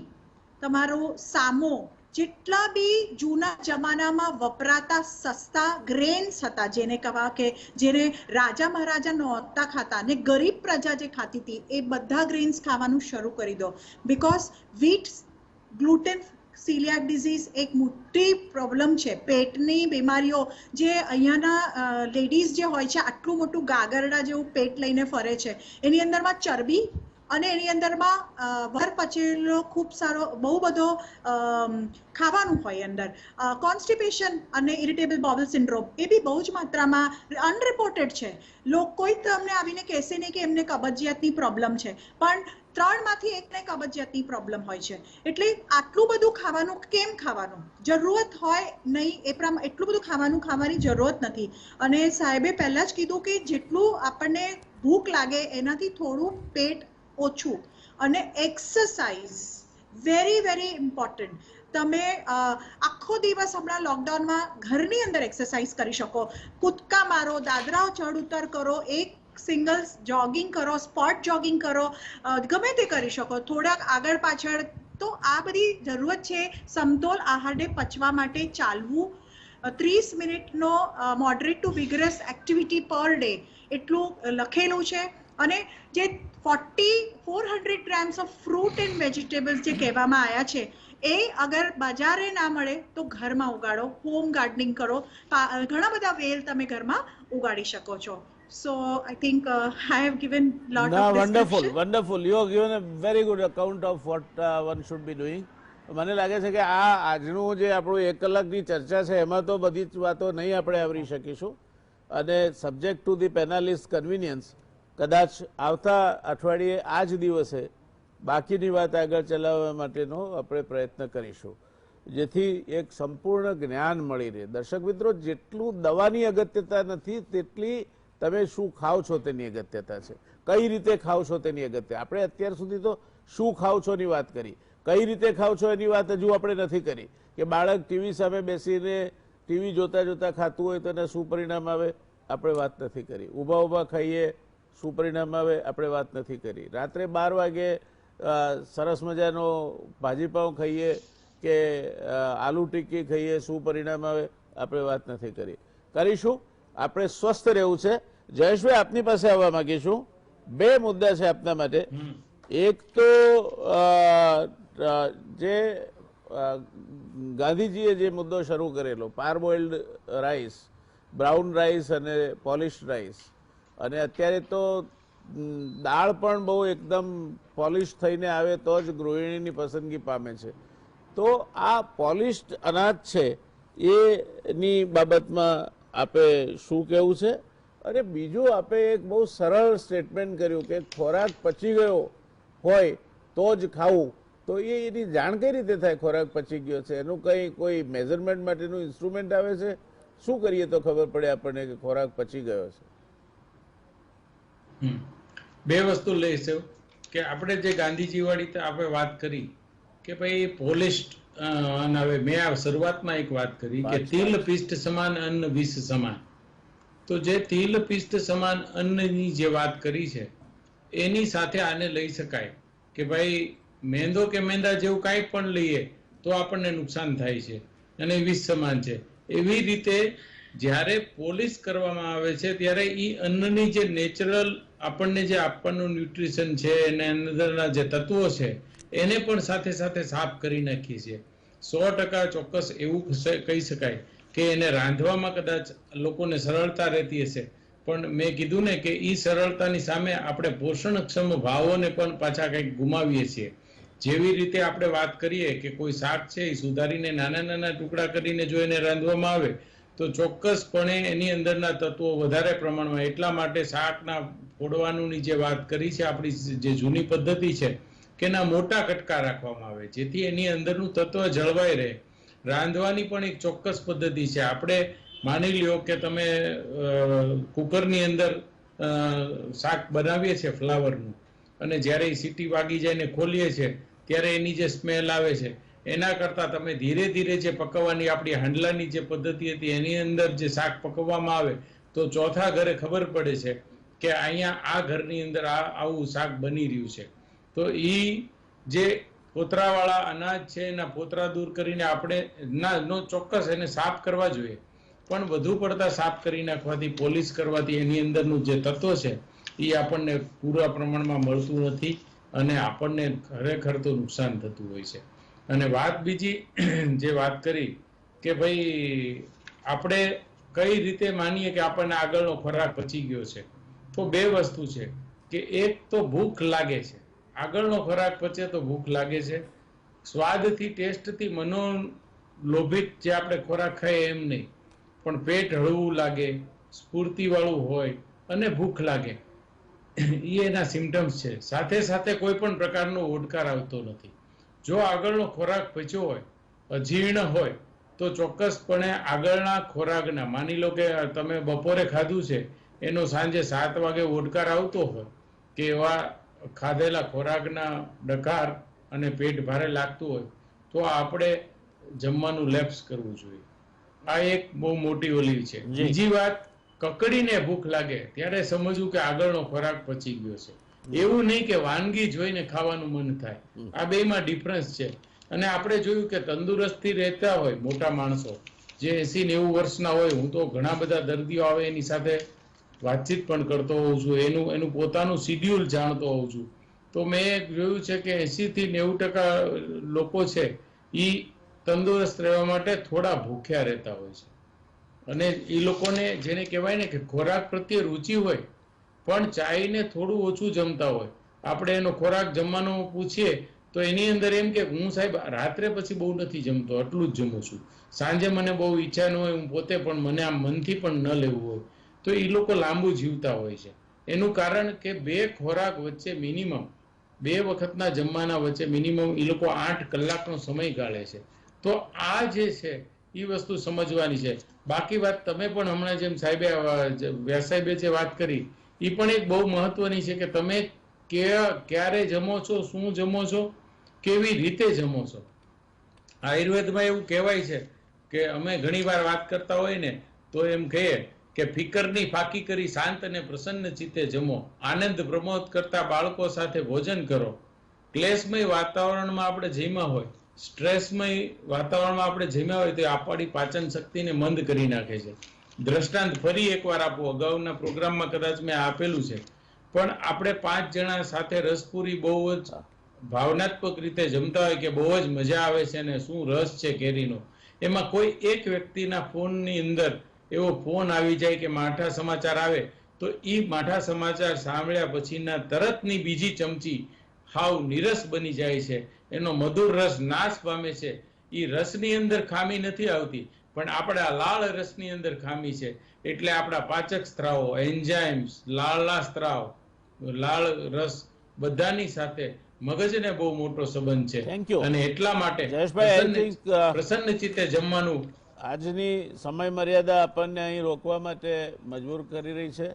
તમારો સામો, જેટલા બી જૂના જમાનામાં વપરાતા સસ્તા ગ્રેન્સ હતા, જેને કહેવા કે જેને રાજા મહારાજા નહોતા ખાતા અને ગરીબ પ્રજા જે ખાતી હતી, એ બધા ગ્રેન્સ ખાવાનું શરૂ કરી દો. બિકોઝ વીટ, ગ્લુટેન, સિલિયાક ડિઝીઝ એક મોટી પ્રોબ્લેમ છે. પેટની બીમારીઓ જે અહીંયાના લેડીઝ જે હોય છે, આટલું મોટું ગાગરડા જેવું પેટ લઈને ફરે છે, એની અંદરમાં ચરબી અને એની અંદરમાં ભર પચેલો ખૂબ સારો બહુ બધો ખાવાનું હોય અંદર. કોન્સ્ટિપેશન અને ઇરિટેબલ બોવલ સિન્ડ્રોમ એ બી બહુ જ માત્રામાં અનરિપોર્ટેડ છે. કોઈ તમને આવીને કહેશે નહીં કે એમને કબજિયાતની પ્રોબ્લેમ છે, પણ 3માંથી 1ને કબજિયાતની પ્રોબ્લેમ હોય છે. એટલે આટલું બધું ખાવાનું કેમ ખાવાનું? જરૂરત હોય નહીં એ પ્રમાણે એટલું બધું ખાવાનું ખાવાની જરૂરત નથી. અને સાહેબે પહેલાં જ કીધું કે જેટલું આપણને ભૂખ લાગે એનાથી થોડું પેટ ઓછું. અને એક્સરસાઇઝ વેરી વેરી ઇમ્પોર્ટન્ટ. તમે આખો દિવસ હમણાં લોકડાઉનમાં ઘરની અંદર એક્સરસાઇઝ કરી શકો. કૂદકા મારો, દાદરા ચઢ ઉતર કરો, એક સિંગલ જોગિંગ કરો, સ્પોટ જોગિંગ કરો, ગમે તે કરી શકો. થોડાક આગળ પાછળ. તો આ બધી જરૂરત છે. સમતોલ આહારને પચવા માટે ચાલવું, 30 મિનિટનો moderate to vigorous activity per day એટલું લખેલું છે. અને જે 400 grams of fruit and vegetables જે કહેવામાં આવ્યા છે, એ અગર બજારે ના મળે તો ઘરમાં ઉગાડો, હોમ ગાર્ડનિંગ કરો. ઘણા બધા વેલ તમે ઘરમાં ઉગાડી શકો છો. So I think I have given lot No, of wonderful, description. wonderful. You have given a very good account of what one should be doing. મને લાગે છે કે આ આજનું જે આપણું 1 કલાકની ચર્ચા છે એમાં તો બધી જ વાતો નહીં આપણે આવરી શકીશું. અને સબ્જેક્ટ ટુ ધી પેનાલિસ્ટ કન્વિનિયન્સ કદાચ આવતા અઠવાડિયે આ જ દિવસે બાકીની વાત આગળ ચલાવવા માટેનો આપણે પ્રયત્ન કરીશું, જેથી એક સંપૂર્ણ જ્ઞાન મળી રહે. દર્શક મિત્રો, જેટલું દવાની અગત્યતા નથી તેટલી તમે શું ખાવ છો તેની અગત્યતા છે. કઈ રીતે ખાવ છો તેની અગત્ય. આપણે અત્યાર સુધી તો શું ખાવ છો ની વાત કરી, કઈ રીતે ખાવ છો એની વાત હજુ આપણે નથી કરી. કે બાળક ટીવી સામે બેસીને ટીવી જોતા જોતા ખાતું હોય તો એને શું પરિણામ આવે, આપણે વાત નથી કરી. ઊભા ઊભા ખાઈએ શું પરિણામ આવે, આપણે વાત નથી કરી. રાત્રે 12 વાગે સરસ મજાનો ભાજીપાઉં ખાઈએ કે આલુ ટિક્કી ખાઈએ શું પરિણામ આવે, આપણે વાત નથી કરી. કરીશું. આપણે સ્વસ્થ રહેવું છે. જયેશભાઈ, આપની પાસે આવવા માંગીશું. 2 મુદ્દા છે આપના માટે. એક તો જે ગાંધીજીએ જે મુદ્દો શરૂ કરેલો, પારબોઇલ્ડ રાઈસ, બ્રાઉન રાઈસ અને પોલિશ્ડ રાઈસ, અને અત્યારે તો દાળ પણ બહુ એકદમ પોલિશ થઈને આવે તો જ ગૃહિણીની પસંદગી પામે છે. તો આ પોલિશ્ડ અનાજ છે એની બાબતમાં આપે શું કહેવું છે? અને બીજું આપે એક બહુ સરળ સ્ટેટમેન્ટ કર્યું કે ખોરાક પચી ગયો હોય તો જ ખાવું. તો એની જાણ કઈ રીતે થાય ખોરાક પચી ગયો છે? એનું કોઈ મેઝરમેન્ટ માટેનું ઇન્સ્ટ્રુમેન્ટ આવે છે? શું કરીએ તો ખબર પડે આપણને કે ખોરાક પચી ગયો છે? 2 વસ્તુ લઈશું કે આપણે જે ગાંધીજી વાળી આપણે વાત કરી કે ભાઈ પોલિશ્ડ, અને હવે મેં આ શરૂઆતમાં એક વાત કરી કે તિલ પિષ્ટ સમાન અન્ન વિષ સમાન. તો જે તિલ પિષ્ટ સમાન અન્નની જે વાત કરી છે એની સાથે આને લઈ શકાય કે ભાઈ મેંદો કે મેંદા જેવું કાંઈ પણ લઈએ તો આપણને નુકસાન થાય છે અને વિષ સમાન છે. એવી રીતે જ્યારે પોલિશ કરવામાં આવે છે ત્યારે એ અન્નની જે નેચરલ આપણને જે આપવાનું ન્યુટ્રિશન છે એને અંદરના જે તત્વો છે એને પણ સાથે સાથે સાફ કરી નાખીએ છીએ. 100% ચોક્કસ એવું કહી શકાય કે એને રાંધવામાં કદાચ લોકોને સરળતા રહેતી હશે, પણ મેં કીધું ને કે એ સરળતાની સામે આપણે પોષણક્ષમ ભાવોને પણ પાછા કંઈક ગુમાવીએ છીએ. જેવી રીતે આપણે વાત કરીએ કે કોઈ શાક છે એ સુધારીને નાના નાના ટુકડા કરીને જો એને રાંધવામાં આવે તો ચોક્કસપણે એની અંદરના તત્વો વધારે પ્રમાણમાં. એટલા માટે શાકના ફોડવાનુંની જે વાત કરી છે આપણી જે જૂની પદ્ધતિ છે કે એના મોટા કટકા રાખવામાં આવે જેથી એની અંદરનું તત્વ જળવાઈ રહે. રાંધવાની પણ એક ચોક્કસ પદ્ધતિ છે. આપણે માની લ્યો કે તમે કુકરની અંદર શાક બનાવીએ છીએ ફ્લાવરનું, અને જ્યારે એ સીટી વાગી જાય ને ખોલીએ છીએ ત્યારે એની જે સ્મેલ આવે છે એના કરતા તમે ધીરે ધીરે જે પકવવાની આપણી હાંડલાની જે પદ્ધતિ હતી એની અંદર જે શાક પકવવામાં આવે તો ચોથા ઘરે ખબર પડે છે કે અહીંયા આ ઘરની અંદર આવું શાક બની રહ્યું છે. તો એ જે ફોતરાવાળા અનાજ છે એના ફોતરા દૂર કરીને આપણે ચોક્કસ એને સાફ કરવા જોઈએ, પણ વધુ પડતા સાફ કરી નાખવાથી, પોલિશ કરવાથી એની અંદરનું જે તત્વ છે એ આપણને પૂરા પ્રમાણમાં મળતું નથી અને આપણને ખરેખર તો નુકસાન થતું હોય છે. અને વાત બીજી જે વાત કરી કે ભાઈ આપણે કઈ રીતે માનીએ કે આપણને આગળનો ખોરાક પચી ગયો છે, તો બે વસ્તુ છે કે એક તો ભૂખ લાગે છે, આગળનો ખોરાક પચે તો ભૂખ લાગે છે. સ્વાદથી, ટેસ્ટથી મનોલોભિત જે આપણે ખોરાક ખાઈએ એમ નહીં, પણ પેટ હળવું લાગે, સ્ફૂર્તિવાળું હોય અને ભૂખ લાગે, એ એના સિમ્ટમ્સ છે. સાથે સાથે કોઈ પણ પ્રકારનો ઓડકાર આવતો નથી. જો આગળનો ખોરાક પચ્યો હોય, અજીર્ણ હોય, તો ચોક્કસપણે આગળના ખોરાકના, માની લો કે તમે બપોરે ખાધું છે એનો સાંજે 7 વાગે ઓડકાર આવતો હોય કે એવા ખાધેલા ખોરાકના ડકાર અને પેટ ભારે લાગતું હોય, તો આપણે જમવાનું લેપ્સ કરવું જોઈએ. આ એક બહુ મોટી ઓલી છે. બીજી વાત, કકડીને ભૂખ લાગે ત્યારે સમજવું કે આગળનો ખોરાક પચી ગયો છે. એવું નહીં કે વાનગી જોઈને ખાવાનું મન થાય. આ બેમાં ડિફરન્સ છે. અને આપણે જોયું કે તંદુરસ્તી રહેતા હોય મોટા માણસો જે 80-90 વર્ષના હોય, હું તો ઘણા બધા દર્દીઓ આવે એની સાથે વાતચીત પણ કરતો હોઉં છું, એનું પોતાનું શિડ્યુલ જાણતો હોઉં છું. તો મેં જોયું છે કે 80-90% લોકો છે એ તંદુરસ્ત રહેવા માટે થોડા ભૂખ્યા રહેતા હોય છે. અને એ લોકોને જેને કહેવાય ને કે ખોરાક પ્રત્યે રુચિ હોય પણ ચાઈને થોડું ઓછું જમતા હોય. આપણે એનો ખોરાક જમવાનો પૂછીએ તો એની અંદર એમ કે હું સાહેબ રાત્રે પછી બહુ નથી જમતો, આટલું જ જમું છું, સાંજે મને બહુ ઈચ્છા ન હોય, હું પોતે પણ મને આમ મનથી પણ ન લેવું હોય, તો એ લોકો લાંબુ જીવતા હોય છે. એનું કારણ કે બે ખોરાક વચ્ચે મિનિમમ, બે વખતના જમવાના વચ્ચે મિનિમમ એ લોકો 8 કલાકનો સમય ગાળે છે. તો આ જે છે એ વસ્તુ સમજવાની છે. બાકી વાત તમે પણ હમણાં જેમ સાહેબે વ્યાસાહેબે જે વાત કરી એ પણ એક બહુ મહત્વની છે કે તમે ક્યારે જમો છો, શું જમો છો, કેવી રીતે જમો છો. આયુર્વેદમાં એવું કહેવાય છે કે અમે ઘણી વાર વાત કરતા હોય ને તો એમ કહીએ કે ફિકરની ફાકી કરી શાંત અને પ્રસન્ન ચિત્તે જમો, આનંદ પ્રમોદ કરતા બાળકો સાથે ભોજન કરો. ક્લેશમય વાતાવરણમાં આપણે જમ્યા હોય, સ્ટ્રેસમય વાતાવરણમાં આપણે જમ્યા હોય તો આપણી પાચન શક્તિને મંદ કરી નાખે છે. દ્રષ્ટાંત ફરી એકવાર આપો, અગાઉના પ્રોગ્રામમાં કદાચ મેં આપેલું છે, પણ આપણે 5 જણા સાથે રસપુરી બહુ જ ભાવનાત્મક રીતે જમતા હોય કે બહુ જ મજા આવે છે અને શું રસ છે કેરીનો, એમાં કોઈ એક વ્યક્તિના ફોનની અંદર એવો ફોન આવી જાય કે માઠા સમાચાર આવે તો એ માઠા સમાચાર સાંભળ્યા પછીના તરતની બીજી ચમચી હાવ નિરસ બની જાય છે, એનો મધુર રસ નાશ પામે છે. એ રસની અંદર ખામી નથી આવતી, પણ આપણા લાળ રસની અંદર ખામી છે. એટલે આપણા પાચક સ્ત્રાવો, એન્ઝાઇમ્સ, લાળના સ્ત્રાવ, લાળ રસ બધાની સાથે મગજને બહુ મોટો સંબંધ છે. Thank you. અને એટલા માટે જયેશભાઈ, I think, પ્રસન્ન ચિત્તે જમવાનું. આજની સમય મર્યાદા આપણને અહીં રોકવા માટે મજબૂર કરી રહી છે.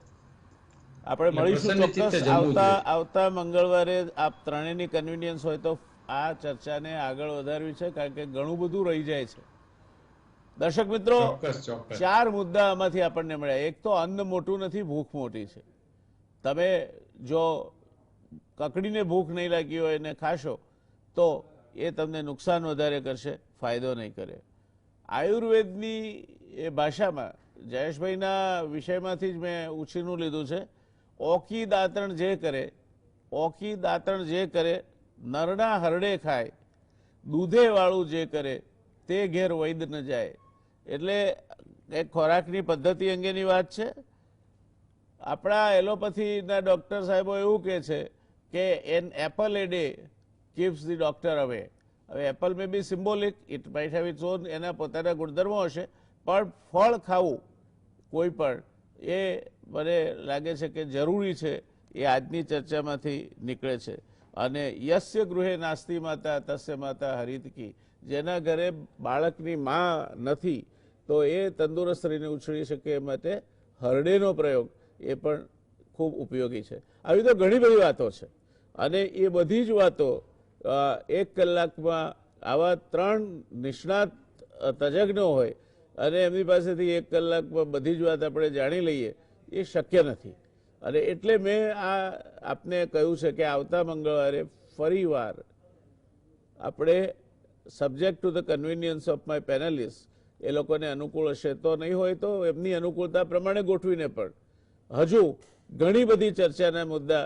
આપણે મળીશું પ્રસન્ન ચિત્તે ચોક્કસ જમવું જોઈએ. આવતા મંગળવારે. આપ ત્રણેયની કન્વિનિયન્સ હોય તો આ ચર્ચાને આગળ વધારવી છે, કારણ કે ઘણું બધું રહી જાય છે. દર્શક મિત્રો, ચોક્કસ ચોક્કસ 4 મુદ્દા આમાંથી આપણને મળ્યા. એક તો અન્ન મોટું નથી, ભૂખ મોટી છે. તમે જો કકડીને ભૂખ નહીં લાગી હોય એને ખાશો તો એ તમને નુકસાન વધારે કરશે, ફાયદો નહીં કરે. આયુર્વેદની એ ભાષામાં જયેશભાઈના વિષયમાંથી જ મેં ઉછીનું લીધું છે. ઓકી દાંતણ જે કરે, ઓકી દાંતણ જે કરે, નરણા હરડે ખાય, દૂધે વાળું જે કરે તે ઘેર વૈદ ન જાય. એટલે એક ખોરાકની પદ્ધતિ અંગેની વાત છે. આપણા એલોપેથીના ડૉક્ટર સાહેબો એવું કહે છે કે an apple a day keeps the doctor away. હવે apple may be symbolic, it might have its own, એના પોતાના ગુણધર્મો હશે, પણ ફળ ખાવું કોઈ પણ એ મને લાગે છે કે જરૂરી છે. એ આજની ચર્ચામાંથી નીકળે છે. અને યસ્ય ગૃહે નાસ્તિ માતા તસ્ય માતા હરિતકી, જેના ઘરે બાળકની માં નથી તો એ તંદુરસ્ત રહીને ઉછળી શકે એ માટે હરડેનો પ્રયોગ એ પણ ખૂબ ઉપયોગી છે. આવી તો ઘણી બધી વાતો છે અને એ બધી જ વાતો 1 કલાકમાં આવા 3 નિષ્ણાત તજજ્ઞો હોય અને એમની પાસેથી 1 કલાકમાં બધી જ વાત આપણે જાણી લઈએ એ શક્ય નથી. અને એટલે મેં આપને કહ્યું છે કે આવતા મંગળવારે ફરીવાર આપણે subject to the convenience of my panelist એ લોકોને અનુકૂળ હશે તો નહીં હોય તો એમની અનુકૂળતા પ્રમાણે ગોઠવીને પણ હજુ ઘણી બધી ચર્ચાના મુદ્દા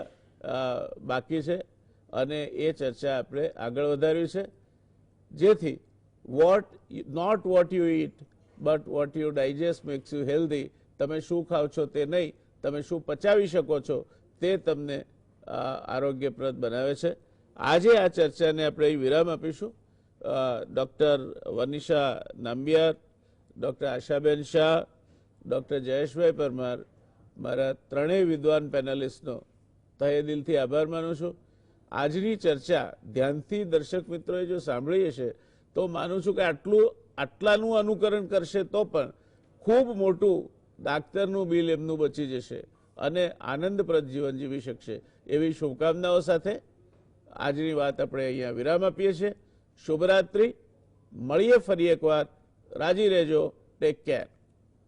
બાકી છે અને એ ચર્ચા આપણે આગળ વધારવી છે, જેથી not what you eat but what you digest makes you healthy. તમે શું ખાવ છો તે નહીં, તમે શું પચાવી શકો છો તે તમને આરોગ્યપ્રદ બનાવે છે. આજે આ ચર્ચાને આપણે વિરામ આપીશું. Doctor Vanisha Nambiar, doctor Ashaben Shah, doctor Jayeshbhai Parmar, મારા 3 વિદ્વાન પેનલિસ્ટનો તહે દિલથી આભાર માનું છું. આજની ચર્ચા ધ્યાનથી દર્શક મિત્રોએ જો સાંભળી હશે તો માનું છું કે આટલાનું અનુકરણ કરશે તો પણ ખૂબ મોટું ડાક્ટરનું બિલ એમનું બચી જશે અને આનંદપ્રદ જીવન જીવી શકશે. એવી શુભકામનાઓ સાથે આજની વાત આપણે અહીંયા વિરામ આપીએ છીએ. શુભરાત્રિ. મળીએ ફરી એકવાર. રાજી રહેજો. Take care.